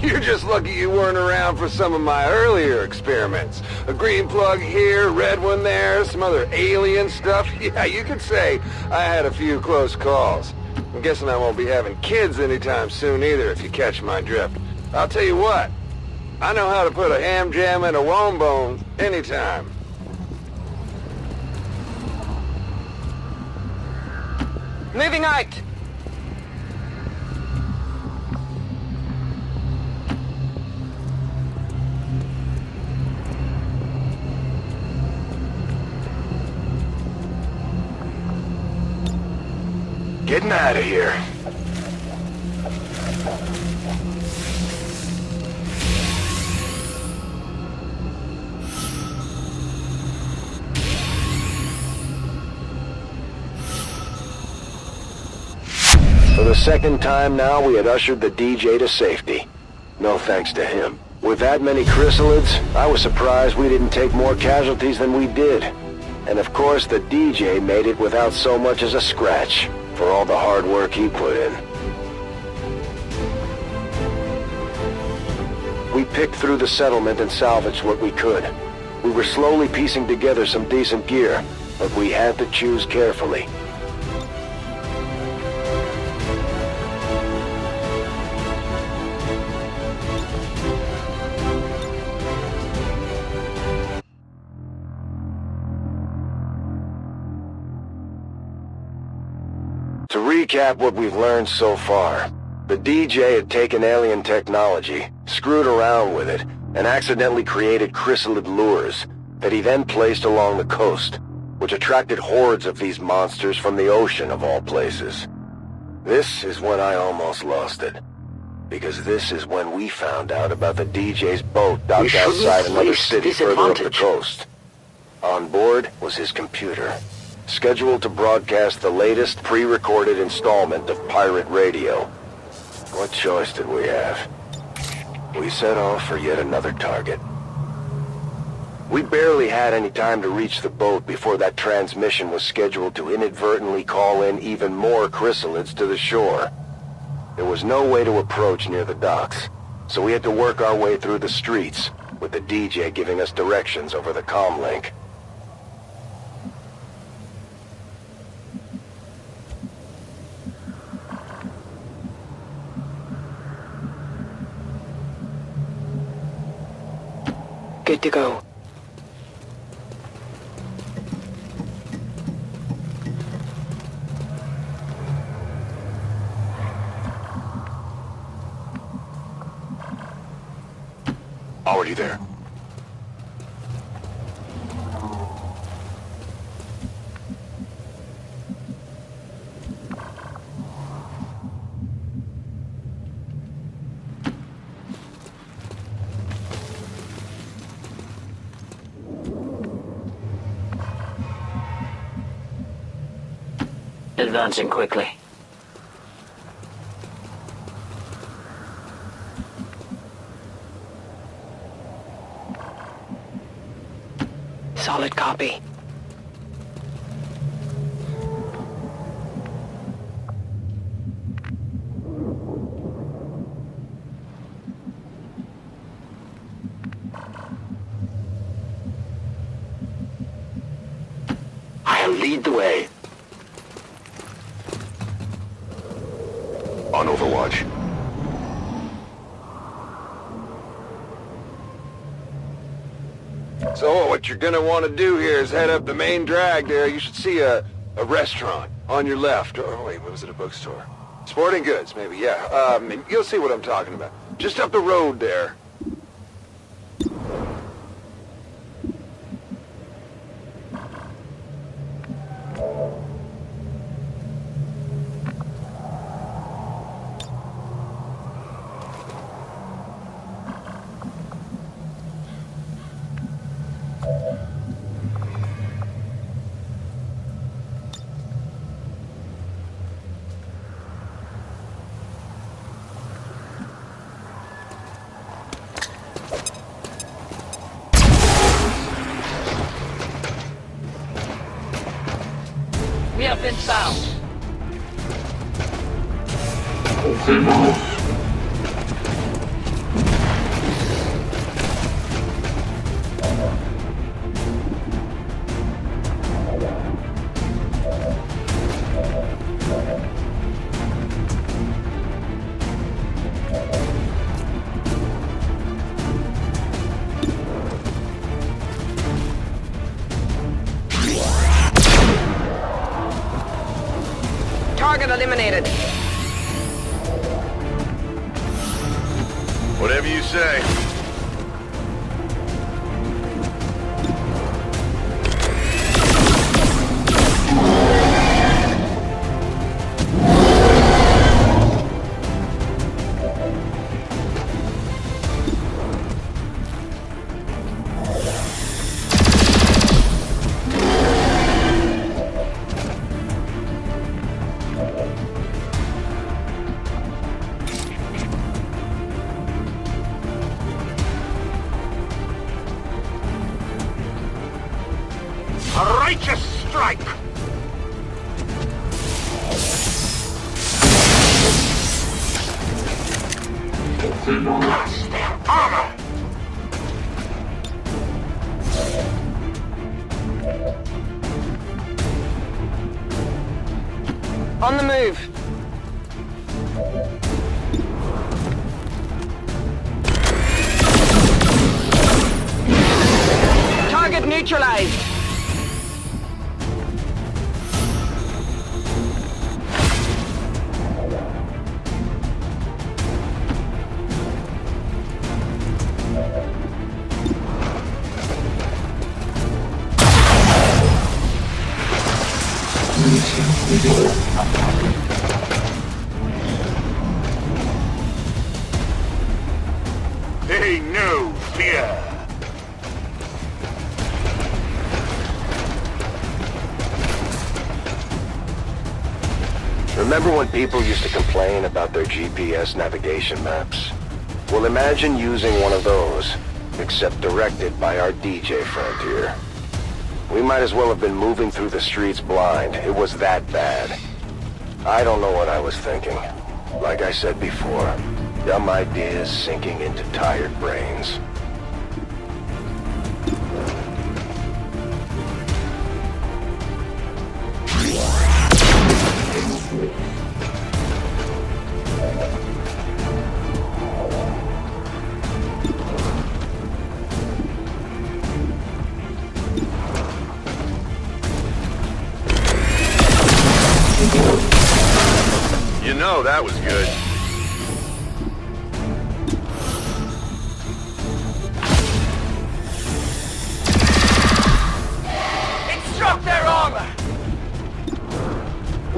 You're just lucky you weren't around for some of my earlier experiments. A green plug here, red one there, some other alien stuff. Yeah, you could say I had a few close calls. I'm guessing I won't be having kids anytime soon either, if you catch my drift. I'll tell you what, I know how to put a ham jam in a wombo anytime. Moving out. Getting out of here. For the second time now, we had ushered the DJ to safety. No thanks to him. With that many chrysalids, I was surprised we didn't take more casualties than we did. And of course, the DJ made it without so much as a scratch, for all the hard work he put in. We picked through the settlement and salvaged what we could. We were slowly piecing together some decent gear, but we had to choose carefully. To recap what we've learned so far, the DJ had taken alien technology, screwed around with it, and accidentally created chrysalid lures that he then placed along the coast, which attracted hordes of these monsters from the ocean of all places. This is when I almost lost it, because this is when we found out about the DJ's boat docked outside another city further up the coast. On board was his computer, scheduled to broadcast the latest pre-recorded installment of pirate radio. What choice did we have? We set off for yet another target. We barely had any time to reach the boat before that transmission was scheduled to inadvertently call in even more chrysalids to the shore. There was no way to approach near the docks, so we had to work our way through the streets, with the DJ giving us directions over the comm link. Good to go. Already there. Advancing quickly. Solid copy. I'll lead the way. On Overwatch. So what you're gonna want to do here is head up the main drag there. You should see a restaurant on your left. Oh wait, what was it, a bookstore? Sporting goods, maybe, yeah. You'll see what I'm talking about. Just up the road there. We have been found. Target eliminated. Whatever you say. Crush their armor! On the move. Target neutralized. They know fear. Remember when people used to complain about their GPS navigation maps? Well, imagine using one of those, except directed by our DJ friend here. We might as well have been moving through the streets blind. It was that bad. I don't know what I was thinking. Like I said before, dumb ideas sinking into tired brains. You know that was good. Instruct their armor!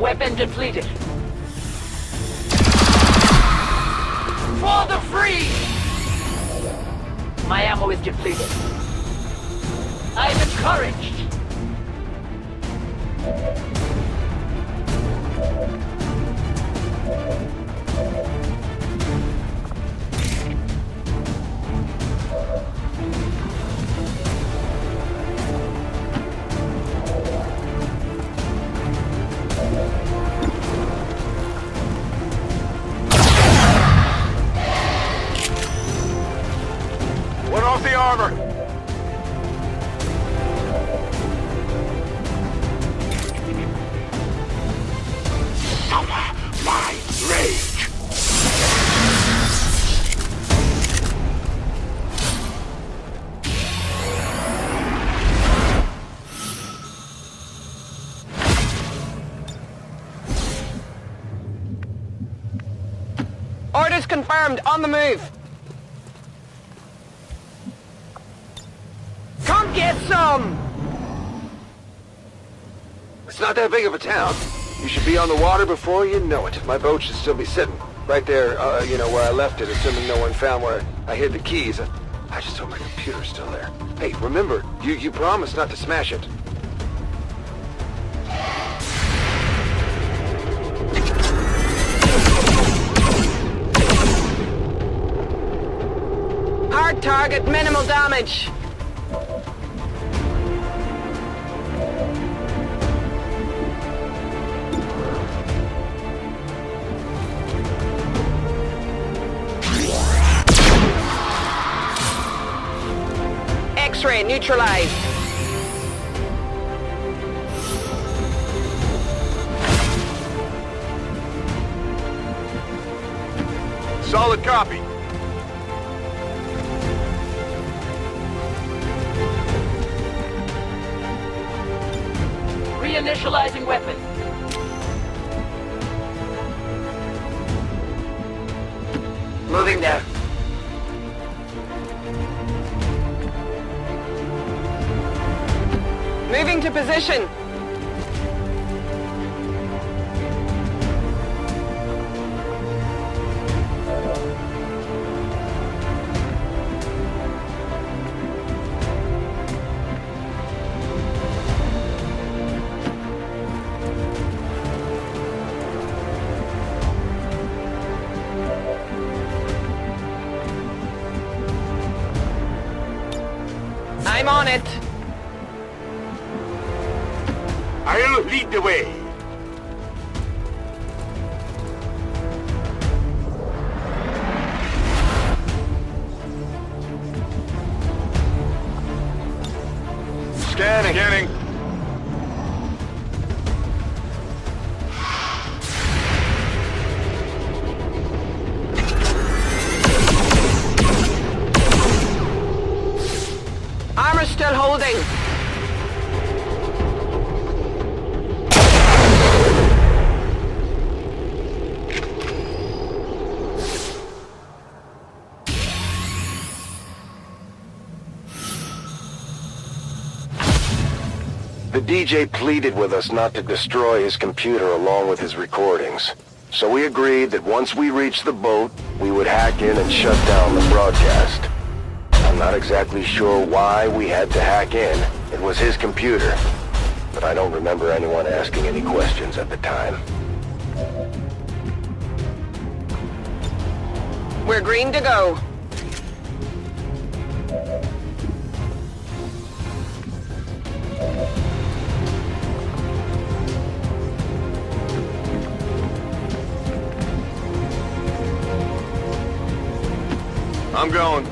Weapon depleted. For the free! My ammo is depleted. I'm encouraged. One off the armor. Suffer my rage! Orders confirmed. On the move. Come get some! It's not that big of a town. You should be on the water before you know it. My boat should still be sitting right there, you know, where I left it, assuming no one found where I hid the keys. I just hope my computer's still there. Hey, remember, you promised not to smash it. Hard target, minimal damage. X-ray neutralized. Solid copy. Reinitializing weapon. Moving there. Moving to position. I'm on it. I'll lead the way. Scanning. Armor's still holding. The DJ pleaded with us not to destroy his computer along with his recordings. So we agreed that once we reached the boat, we would hack in and shut down the broadcast. I'm not exactly sure why we had to hack in. It was his computer. But I don't remember anyone asking any questions at the time. We're green to go. I'm going.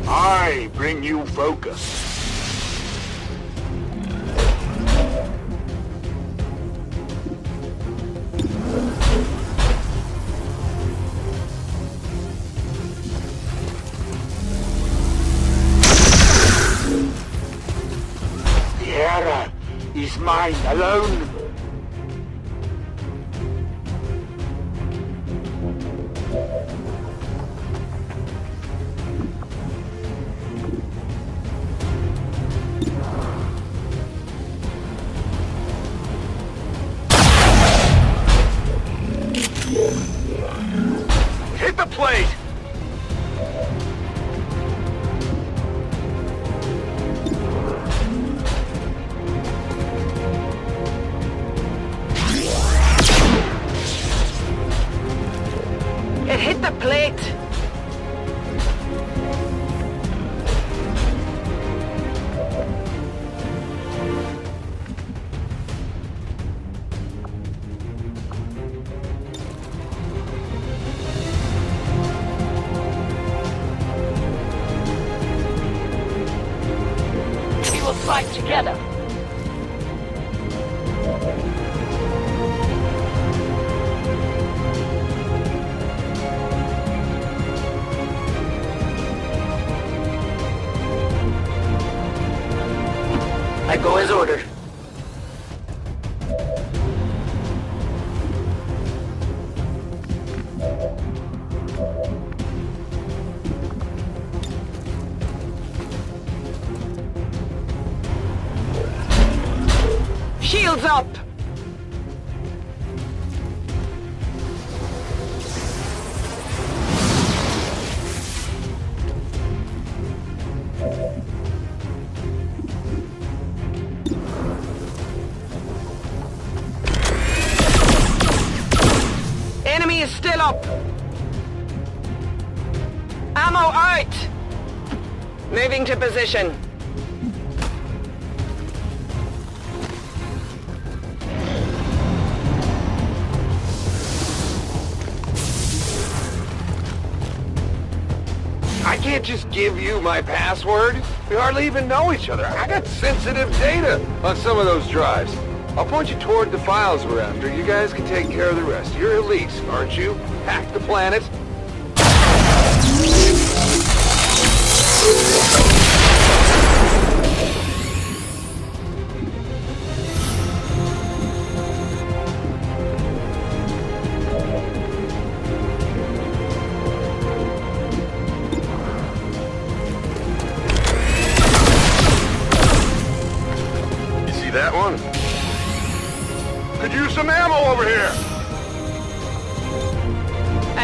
I bring you focus. Sierra is mine alone. Hit the plate! It hit the plate. We will fight together. I go as ordered. Shields up. Enemy is still up. Ammo out. Moving to position. I can't just give you my password. We hardly even know each other. I got sensitive data on some of those drives. I'll point you toward the files we're after. You guys can take care of the rest. You're elites, aren't you? Hack the planet.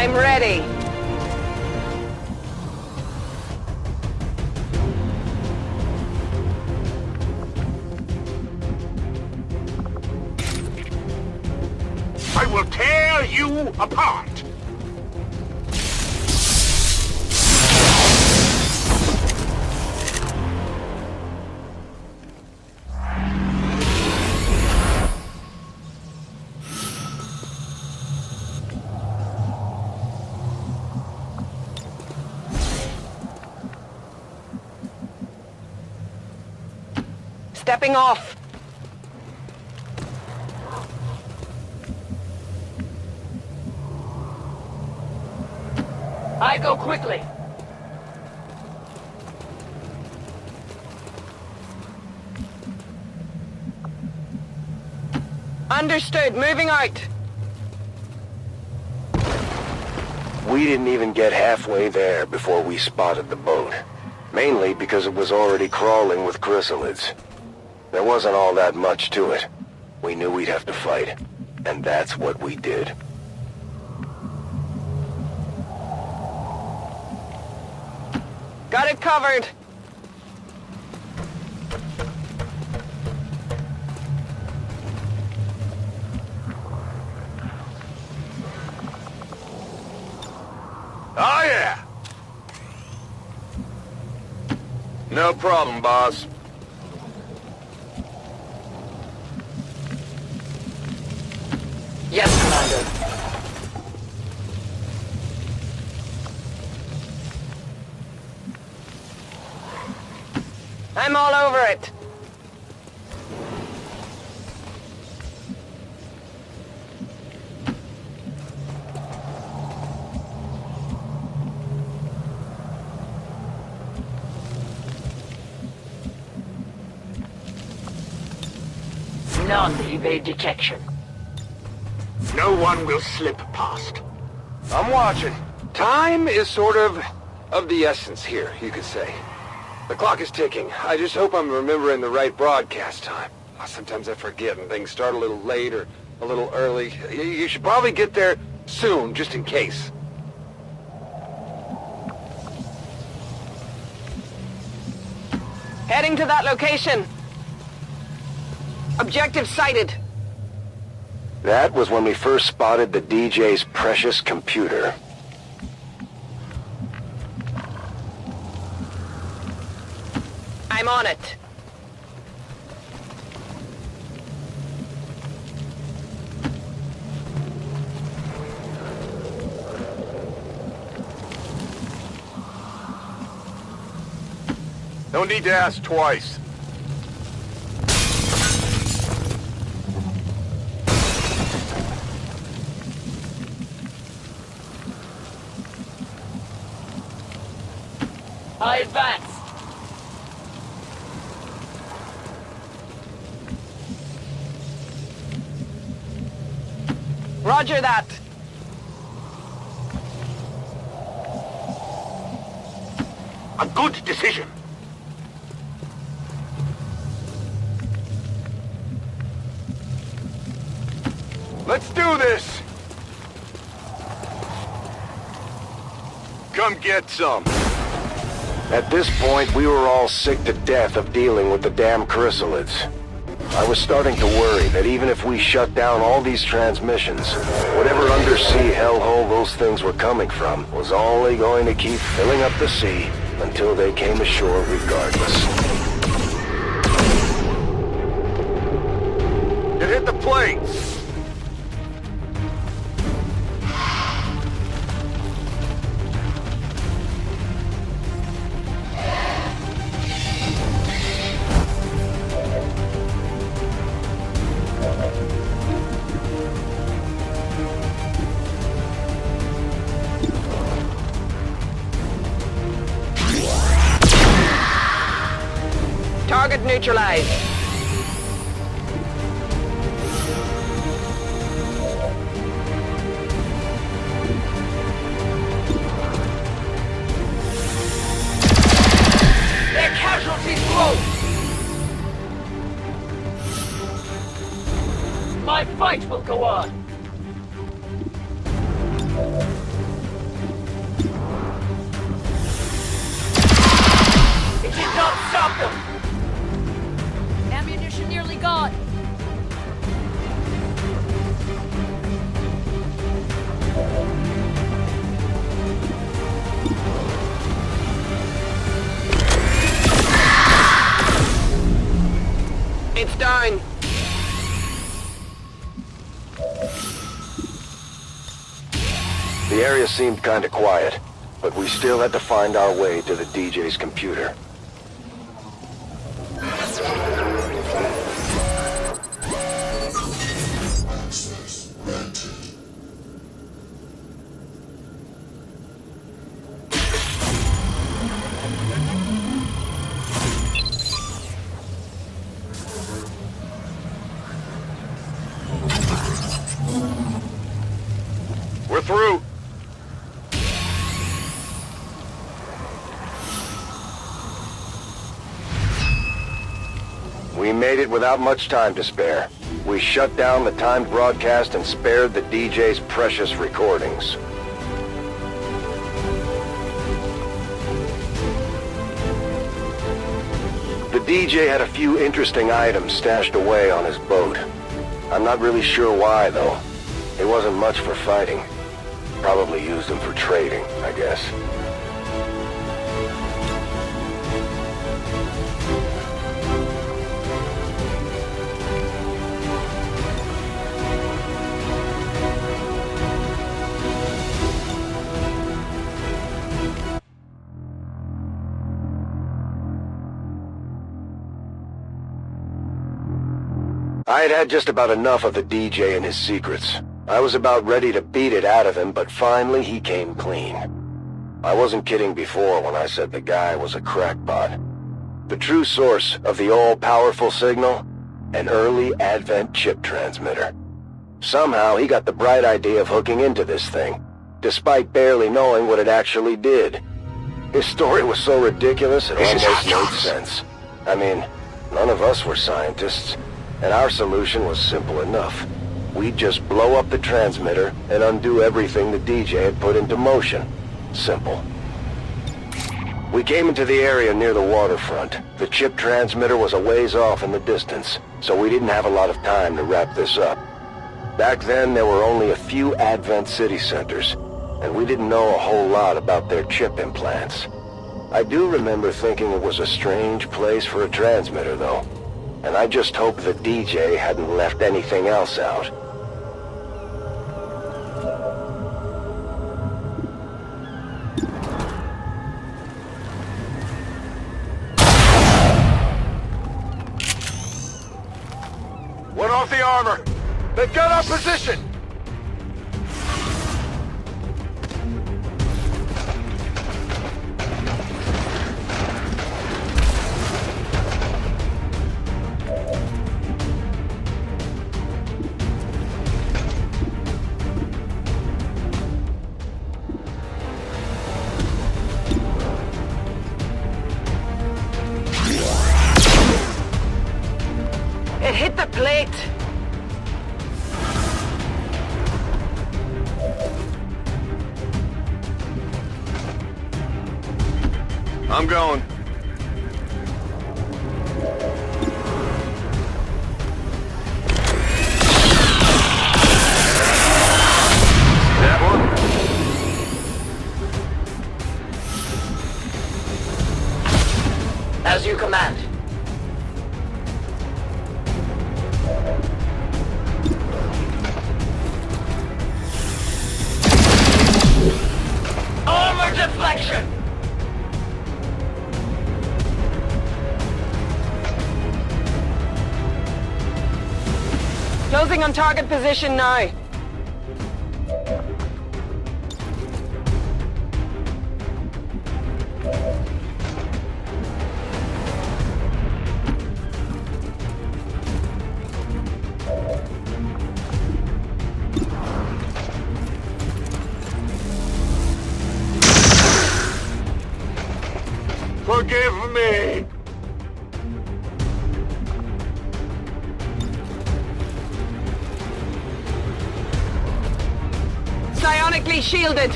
I'm ready. I will tear you apart! Stepping off. I go quickly. Understood. Moving out. We didn't even get halfway there before we spotted the boat. Mainly because it was already crawling with chrysalids. There wasn't all that much to it. We knew we'd have to fight, and that's what we did. Got it covered. Oh, yeah! No problem, boss. Yes, Commander. I'm all over it. None evade detection. No one will slip past. I'm watching. Time is sort of the essence here, you could say. The clock is ticking. I just hope I'm remembering the right broadcast time. Sometimes I forget and things start a little late or a little early. You should probably get there soon, just in case. Heading to that location. Objective sighted. That was when we first spotted the DJ's precious computer. I'm on it. No need to ask twice. I advance. Roger that. A good decision. Let's do this! Come get some. At this point, we were all sick to death of dealing with the damn chrysalids. I was starting to worry that even if we shut down all these transmissions, whatever undersea hellhole those things were coming from was only going to keep filling up the sea until they came ashore regardless. It hit the plates! Target neutralized. Their casualties low. My fight will go on. The area seemed kinda quiet, but we still had to find our way to the DJ's computer. We're through. We made it without much time to spare. We shut down the timed broadcast and spared the DJ's precious recordings. The DJ had a few interesting items stashed away on his boat. I'm not really sure why, though. It wasn't much for fighting. Probably used them for trading, I guess. I had had just about enough of the DJ and his secrets. I was about ready to beat it out of him, but finally he came clean. I wasn't kidding before when I said the guy was a crackpot. The true source of the all-powerful signal? An early Advent chip transmitter. Somehow he got the bright idea of hooking into this thing, despite barely knowing what it actually did. His story was so ridiculous it almost made sense. I mean, none of us were scientists, and our solution was simple enough. We'd just blow up the transmitter and undo everything the DJ had put into motion. Simple. We came into the area near the waterfront. The chip transmitter was a ways off in the distance, so we didn't have a lot of time to wrap this up. Back then, there were only a few Advent city centers, and we didn't know a whole lot about their chip implants. I do remember thinking it was a strange place for a transmitter, though, and I just hoped the DJ hadn't left anything else out. One off the armor. They've got our position. It hit the plate. I'm going. That one? As you command. Armor deflection! Closing on target position now. Forgive me. Psionically shielded.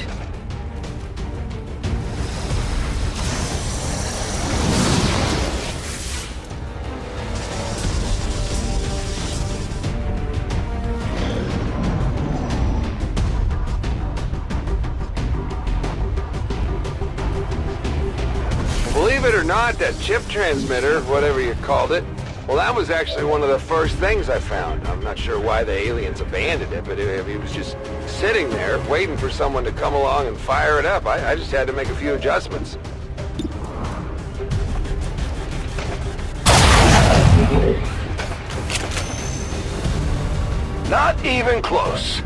Believe it or not, that chip transmitter, whatever you called it, well, that was actually one of the first things I found. I'm not sure why the aliens abandoned it, but it was just sitting there, waiting for someone to come along and fire it up. I just had to make a few adjustments. Not even close.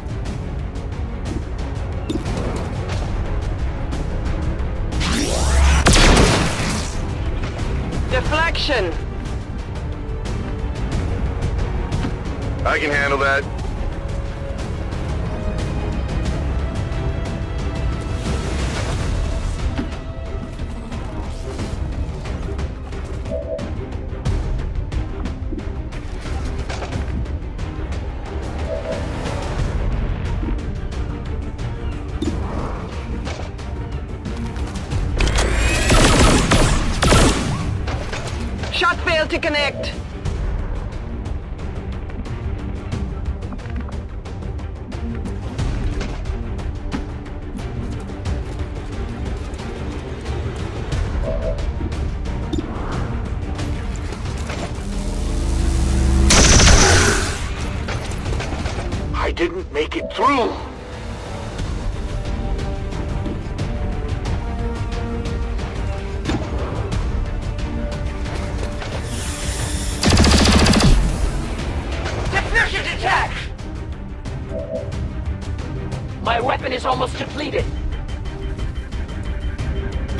Deflection! I can handle that. Shot failed to connect. I didn't make it through. Technician detached! My weapon is almost depleted.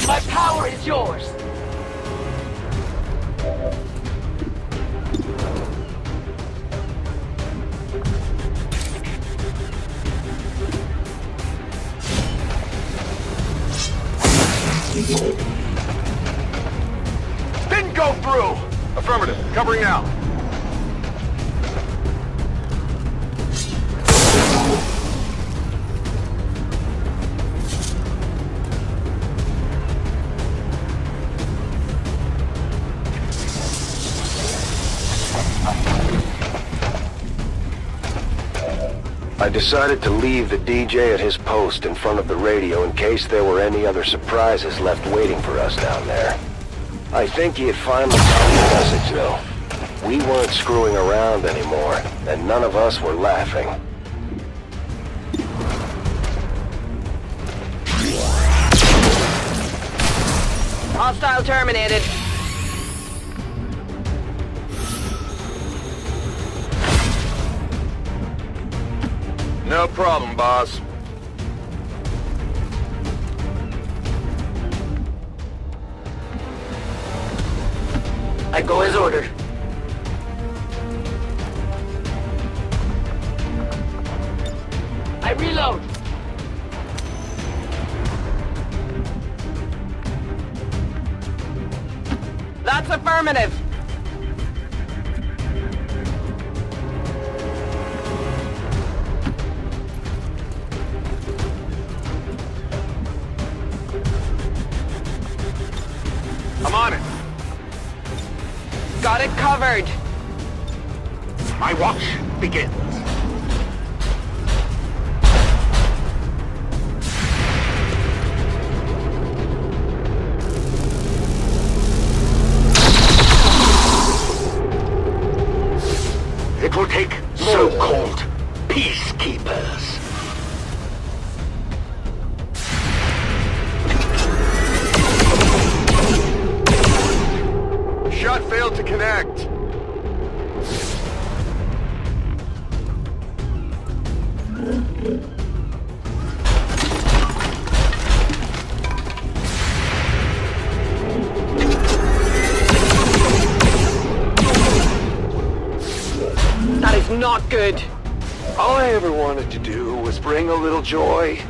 My power is yours. Didn't go through! Affirmative. Covering now. I decided to leave the DJ at his post in front of the radio in case there were any other surprises left waiting for us down there. I think he had finally gotten the message, though. We weren't screwing around anymore, and none of us were laughing. Hostile terminated. No problem, boss. I go as ordered. I reload. That's affirmative. I'm on it. Got it covered. My watch begins. It will take so-called peacekeepers. Shot failed to connect. That is not good. All I ever wanted to do was bring a little joy,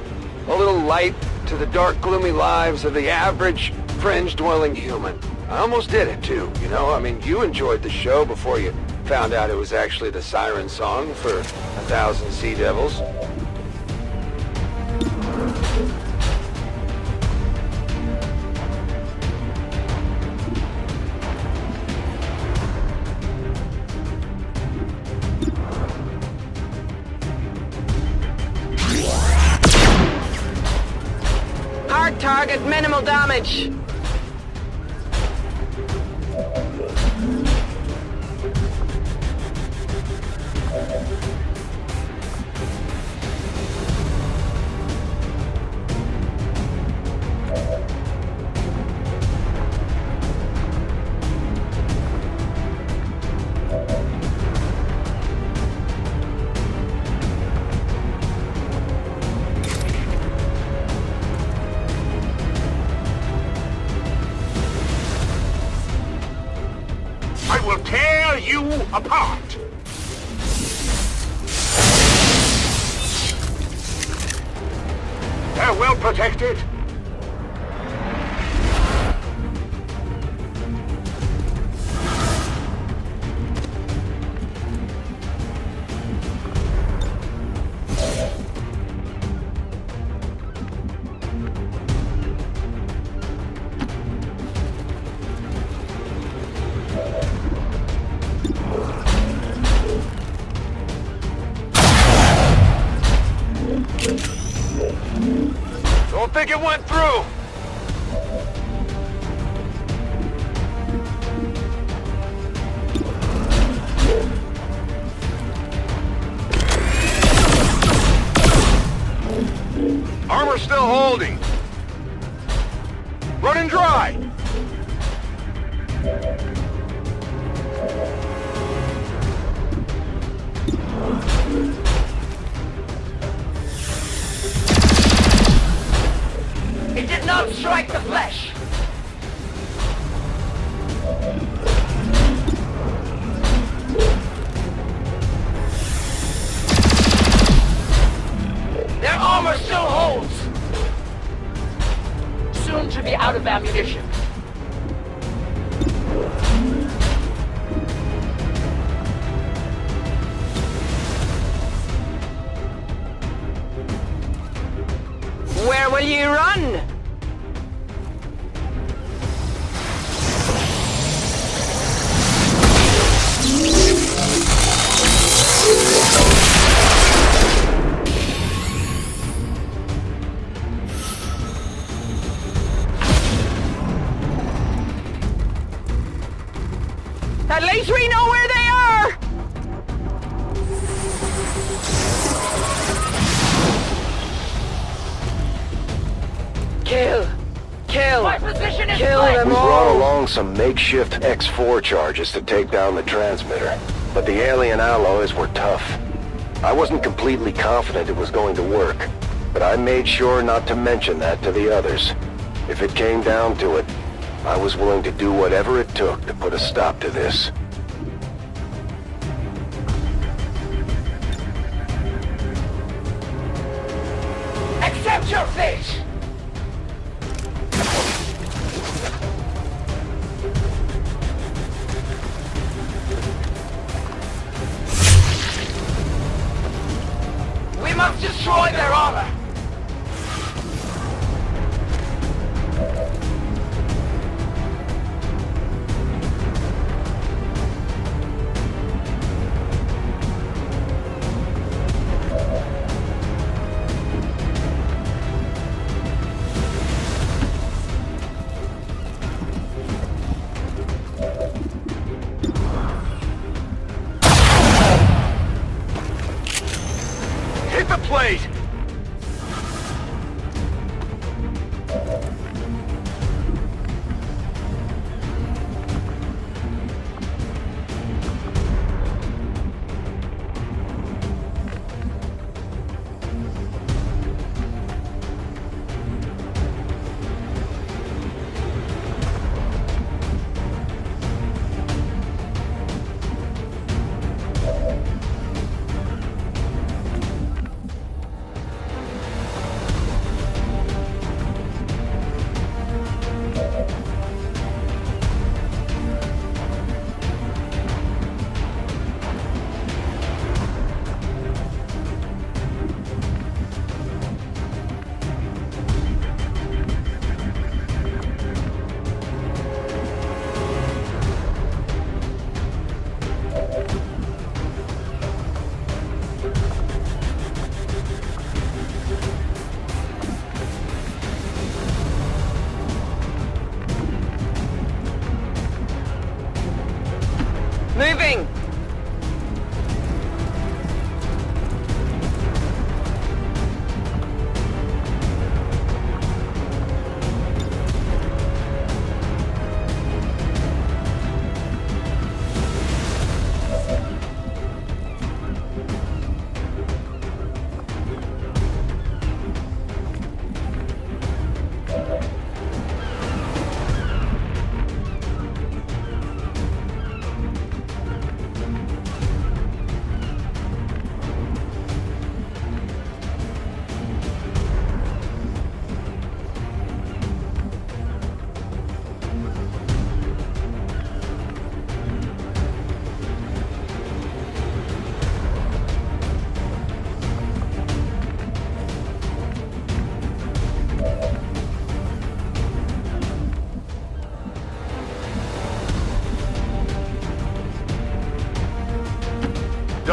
a little light to the dark, gloomy lives of the average, fringe-dwelling human. I almost did it, too, you know? I mean, you enjoyed the show before you found out it was actually the siren song for 1,000 Sea Devils. Hard target, minimal damage. apart. They're well protected. Don't think it went through. Armor still holding. Running dry. It did not strike the flesh. Their armor still holds. Soon to be out of ammunition. Where will you run? At least we know where they are! Kill! My position is Kill flat. them We all! brought along some makeshift X4 charges to take down the transmitter, but the alien alloys were tough. I wasn't completely confident it was going to work, but I made sure not to mention that to the others. If it came down to it, I was willing to do whatever it took to put a stop to this. Accept your fate! We must destroy their armor! Hit the plate.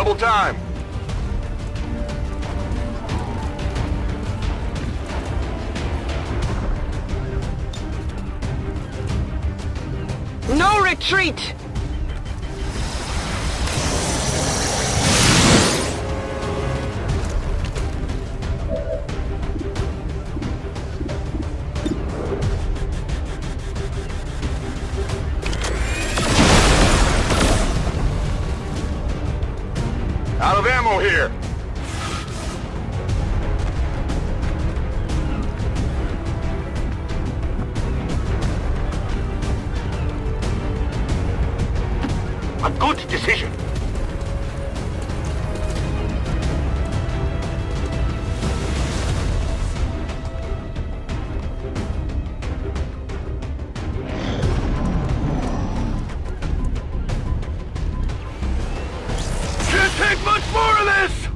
double time. No retreat! Out of ammo here. A good decision. Can't take much more of this!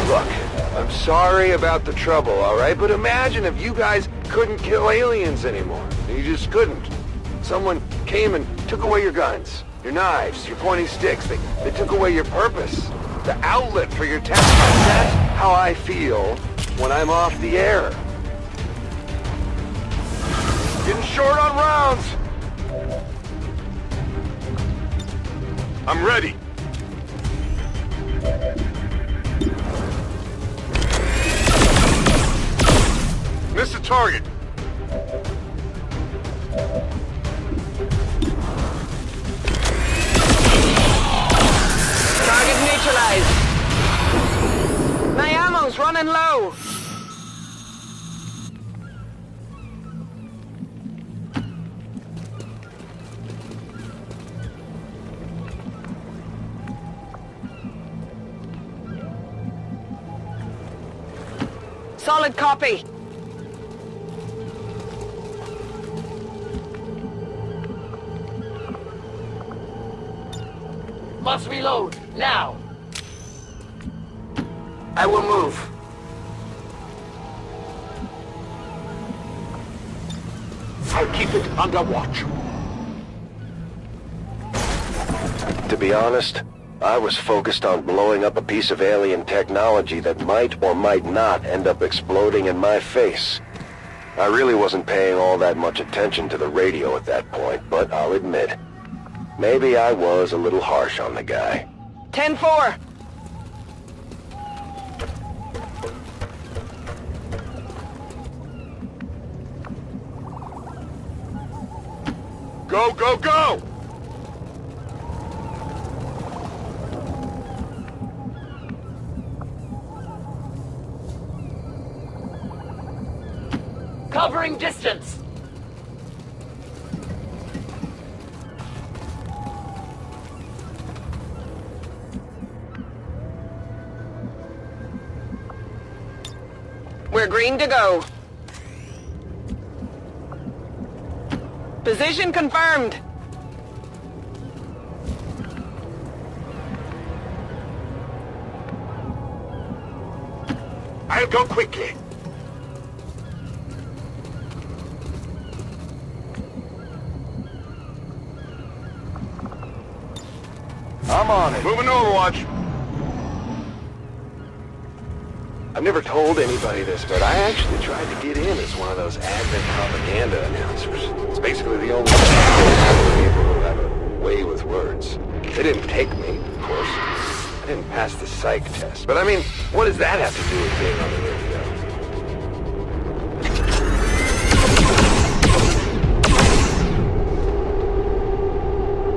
Look, I'm sorry about the trouble, alright? But imagine if you guys couldn't kill aliens anymore. You just couldn't. Someone came and took away your guns, your knives, your pointy sticks. They took away your purpose, the outlet for your talent. That's how I feel when I'm off the air. Getting short on rounds. I'm ready. Miss the target. Target neutralized. My ammo's running low. Solid copy. Must reload, now! I will move. I'll keep it under watch. To be honest, I was focused on blowing up a piece of alien technology that might or might not end up exploding in my face. I really wasn't paying all that much attention to the radio at that point, but I'll admit, maybe I was a little harsh on the guy. 10-4. Go, go, go! Covering distance! We're green to go. Position confirmed. I'll go quickly. I'm on it. Moving Overwatch. I've never told anybody this, but I actually tried to get in as one of those Advent propaganda announcers. It's basically the only people who have a way with words. They didn't take me, of course. I didn't pass the psych test. But I mean, what does that have to do with being on the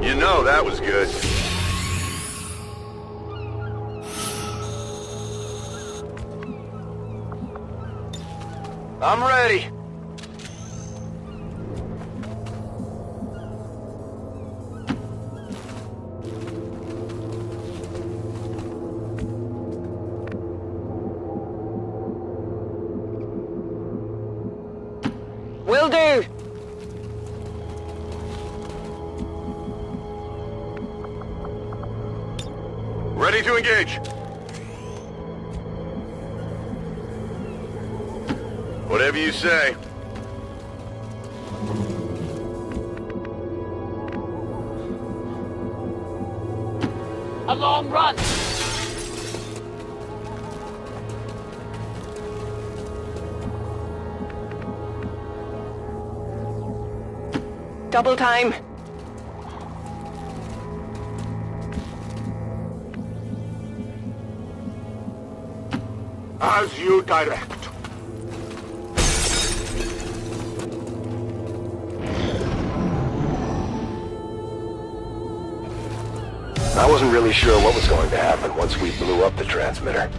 radio? You know that was good. I'm ready. Will do. Ready to engage. Whatever you say. A long run. Double time. As you direct. I wasn't really sure what was going to happen once we blew up the transmitter.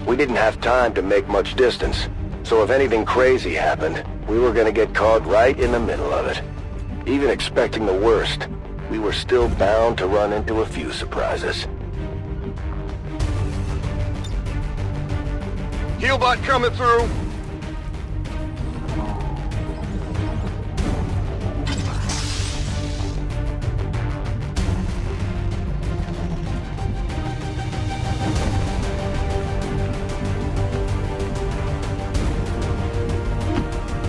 We didn't have time to make much distance, so if anything crazy happened, we were gonna get caught right in the middle of it. Even expecting the worst, we were still bound to run into a few surprises. Healbot coming through.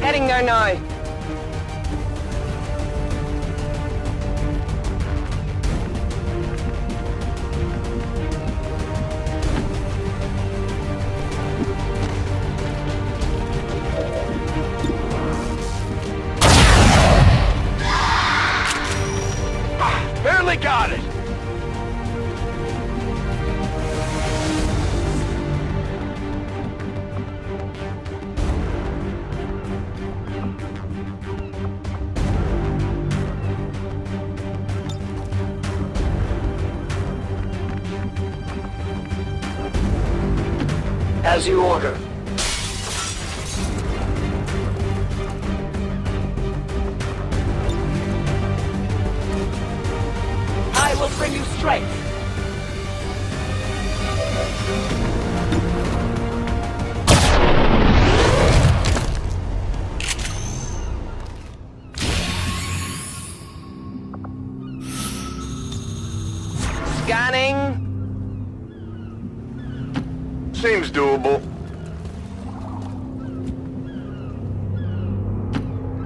Heading there now. Barely got it. As you order. I will bring you strength. Scanning. Seems doable.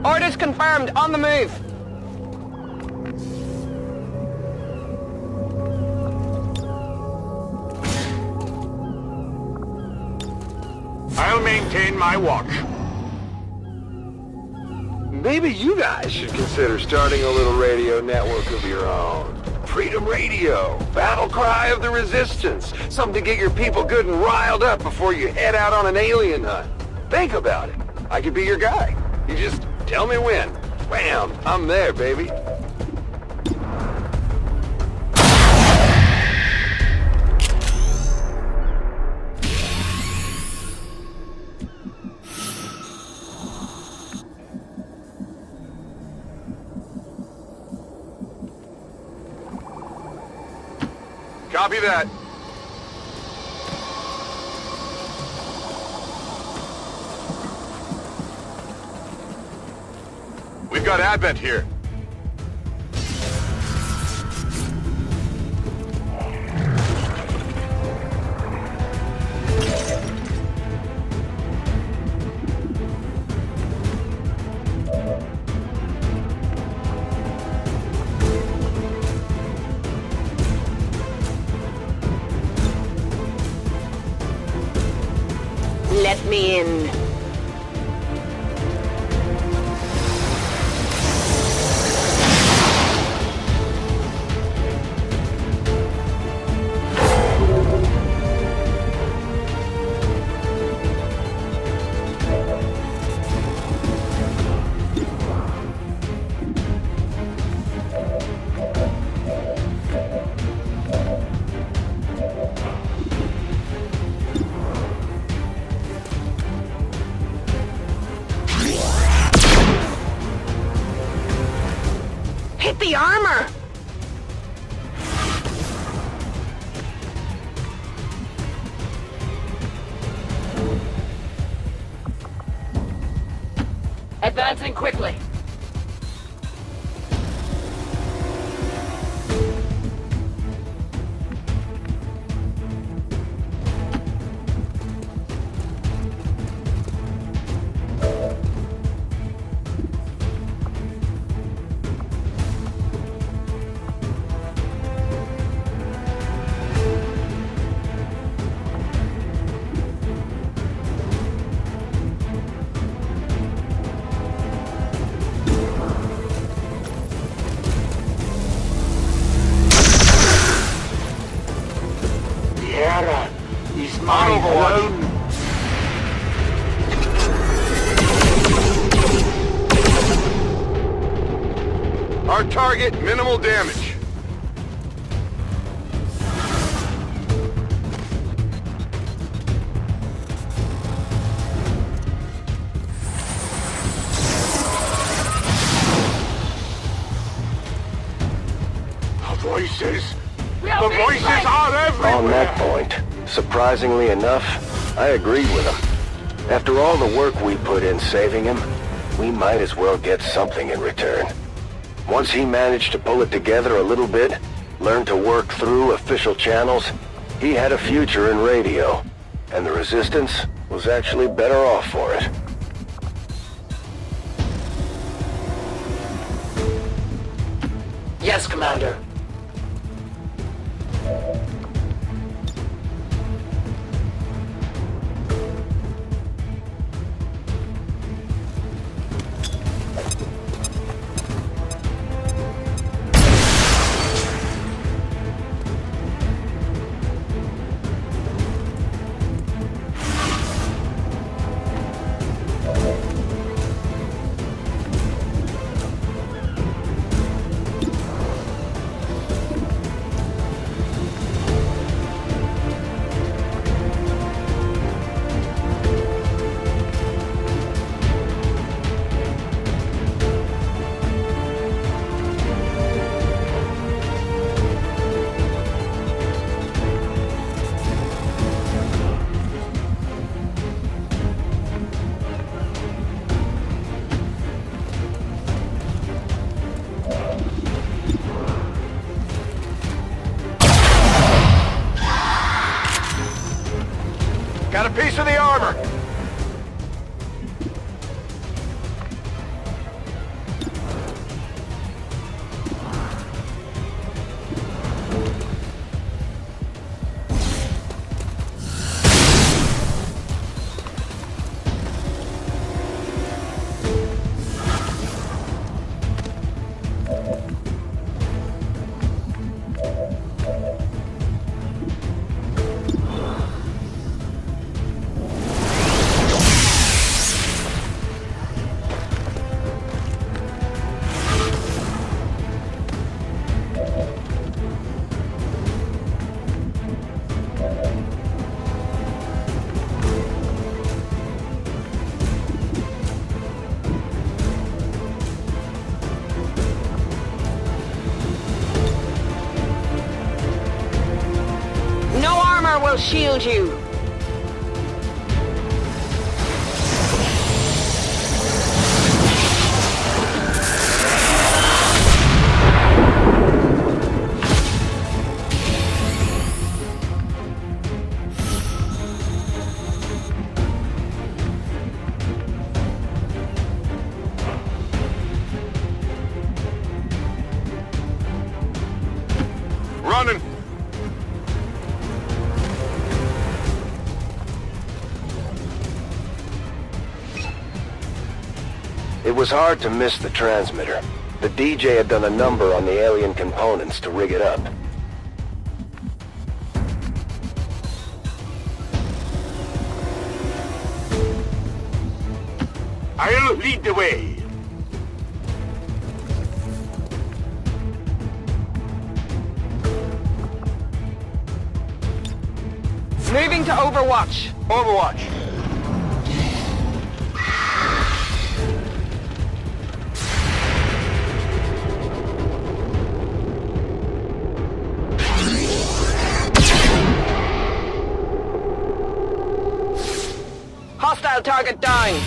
Orders confirmed. On the move. I'll maintain my watch. Maybe you guys should consider starting a little radio network of your own. Freedom Radio, battle cry of the resistance. Something to get your people good and riled up before you head out on an alien hunt. Think about it. I could be your guy. You just tell me when. Wham! I'm there, baby. Copy that. We've got Advent here. Let me in. Hit the armor! Advancing quickly. on Overwatch. Our target, minimal damage. Voices. The voices are everywhere. On that point, surprisingly enough, I agreed with him. After all the work we put in saving him, we might as well get something in return. Once he managed to pull it together a little bit, learn to work through official channels, he had a future in radio. And the Resistance was actually better off for it. Yes, Commander. Got a piece of the armor. Will shield you. Running. It was hard to miss the transmitter. The DJ had done a number on the alien components to rig it up. I'll lead the way. Moving to Overwatch. Overwatch. Hostile target down.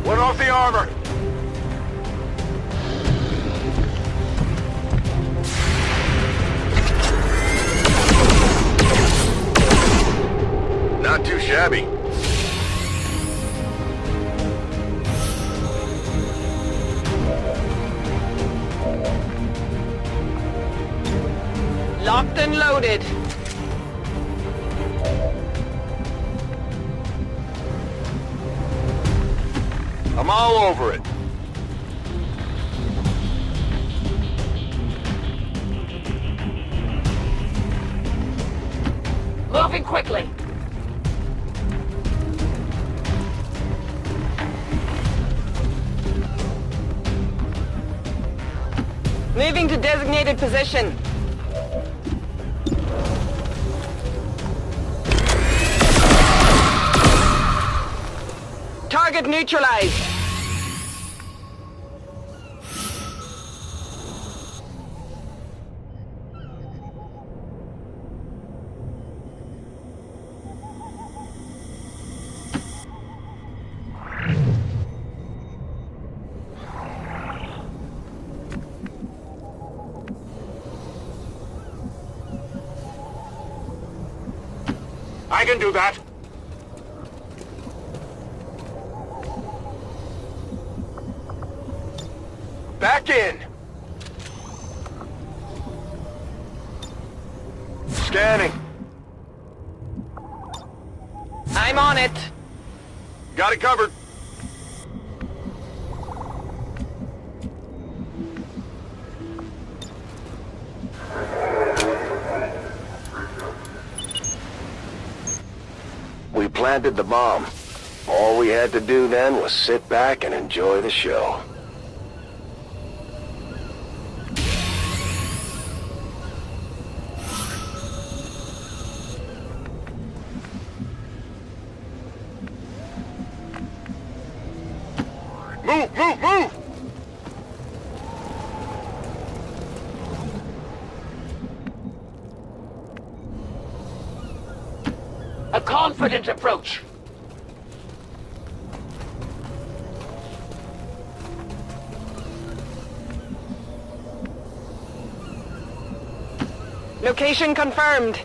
One off the armor. Not too shabby. Locked and loaded. I'm all over it. Moving quickly. Moving to designated position. Target neutralized. I can do that. Back in. Scanning. I'm on it. Got it covered. We planted the bomb. All we had to do then was sit back and enjoy the show. Move, move, move! A confident approach. Location confirmed.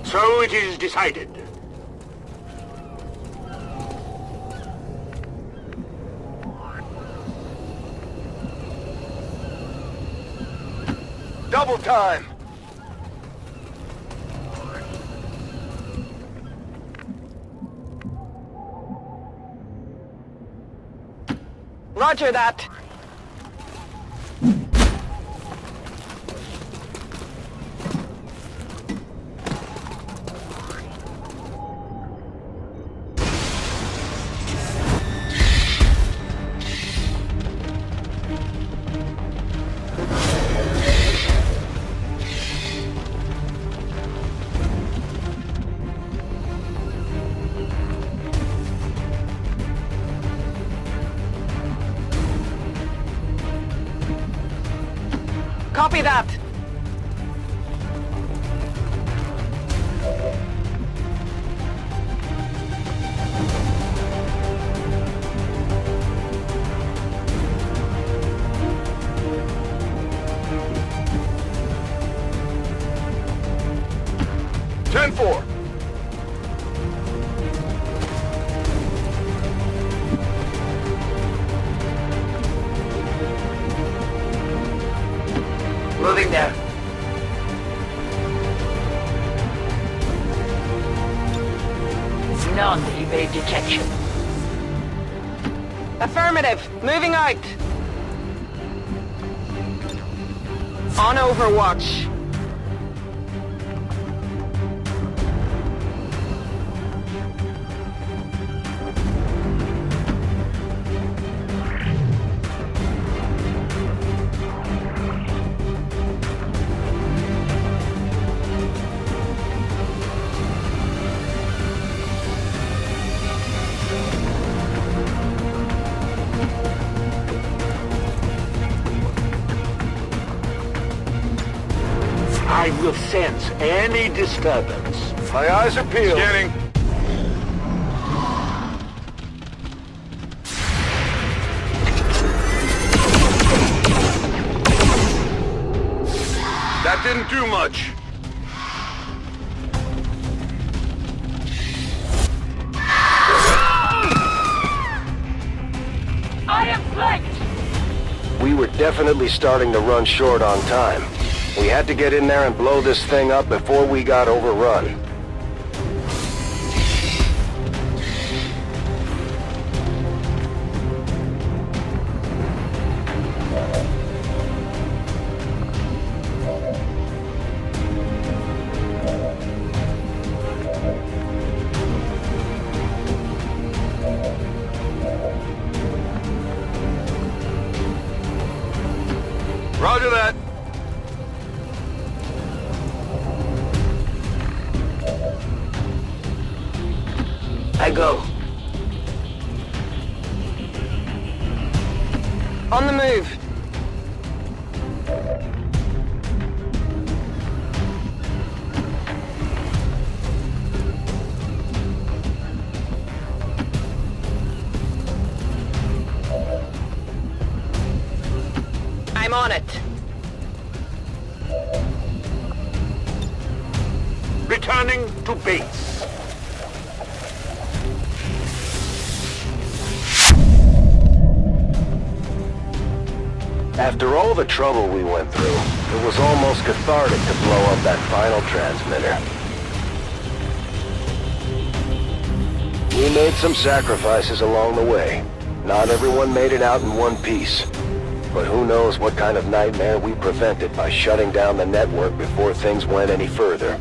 So it is decided. Double time. Roger that. Copy that. Ten four. Moving there. None evade detection. Affirmative. Moving out. On Overwatch. I will sense any disturbance. My eyes are peeled. Scanning. That didn't do much. I am flanked! We were definitely starting to run short on time. We had to get in there and blow this thing up before we got overrun. Roger that. I go. On the move. I'm on it. Returning to base. After all the trouble we went through, it was almost cathartic to blow up that final transmitter. We made some sacrifices along the way. Not everyone made it out in one piece. But who knows what kind of nightmare we prevented by shutting down the network before things went any further.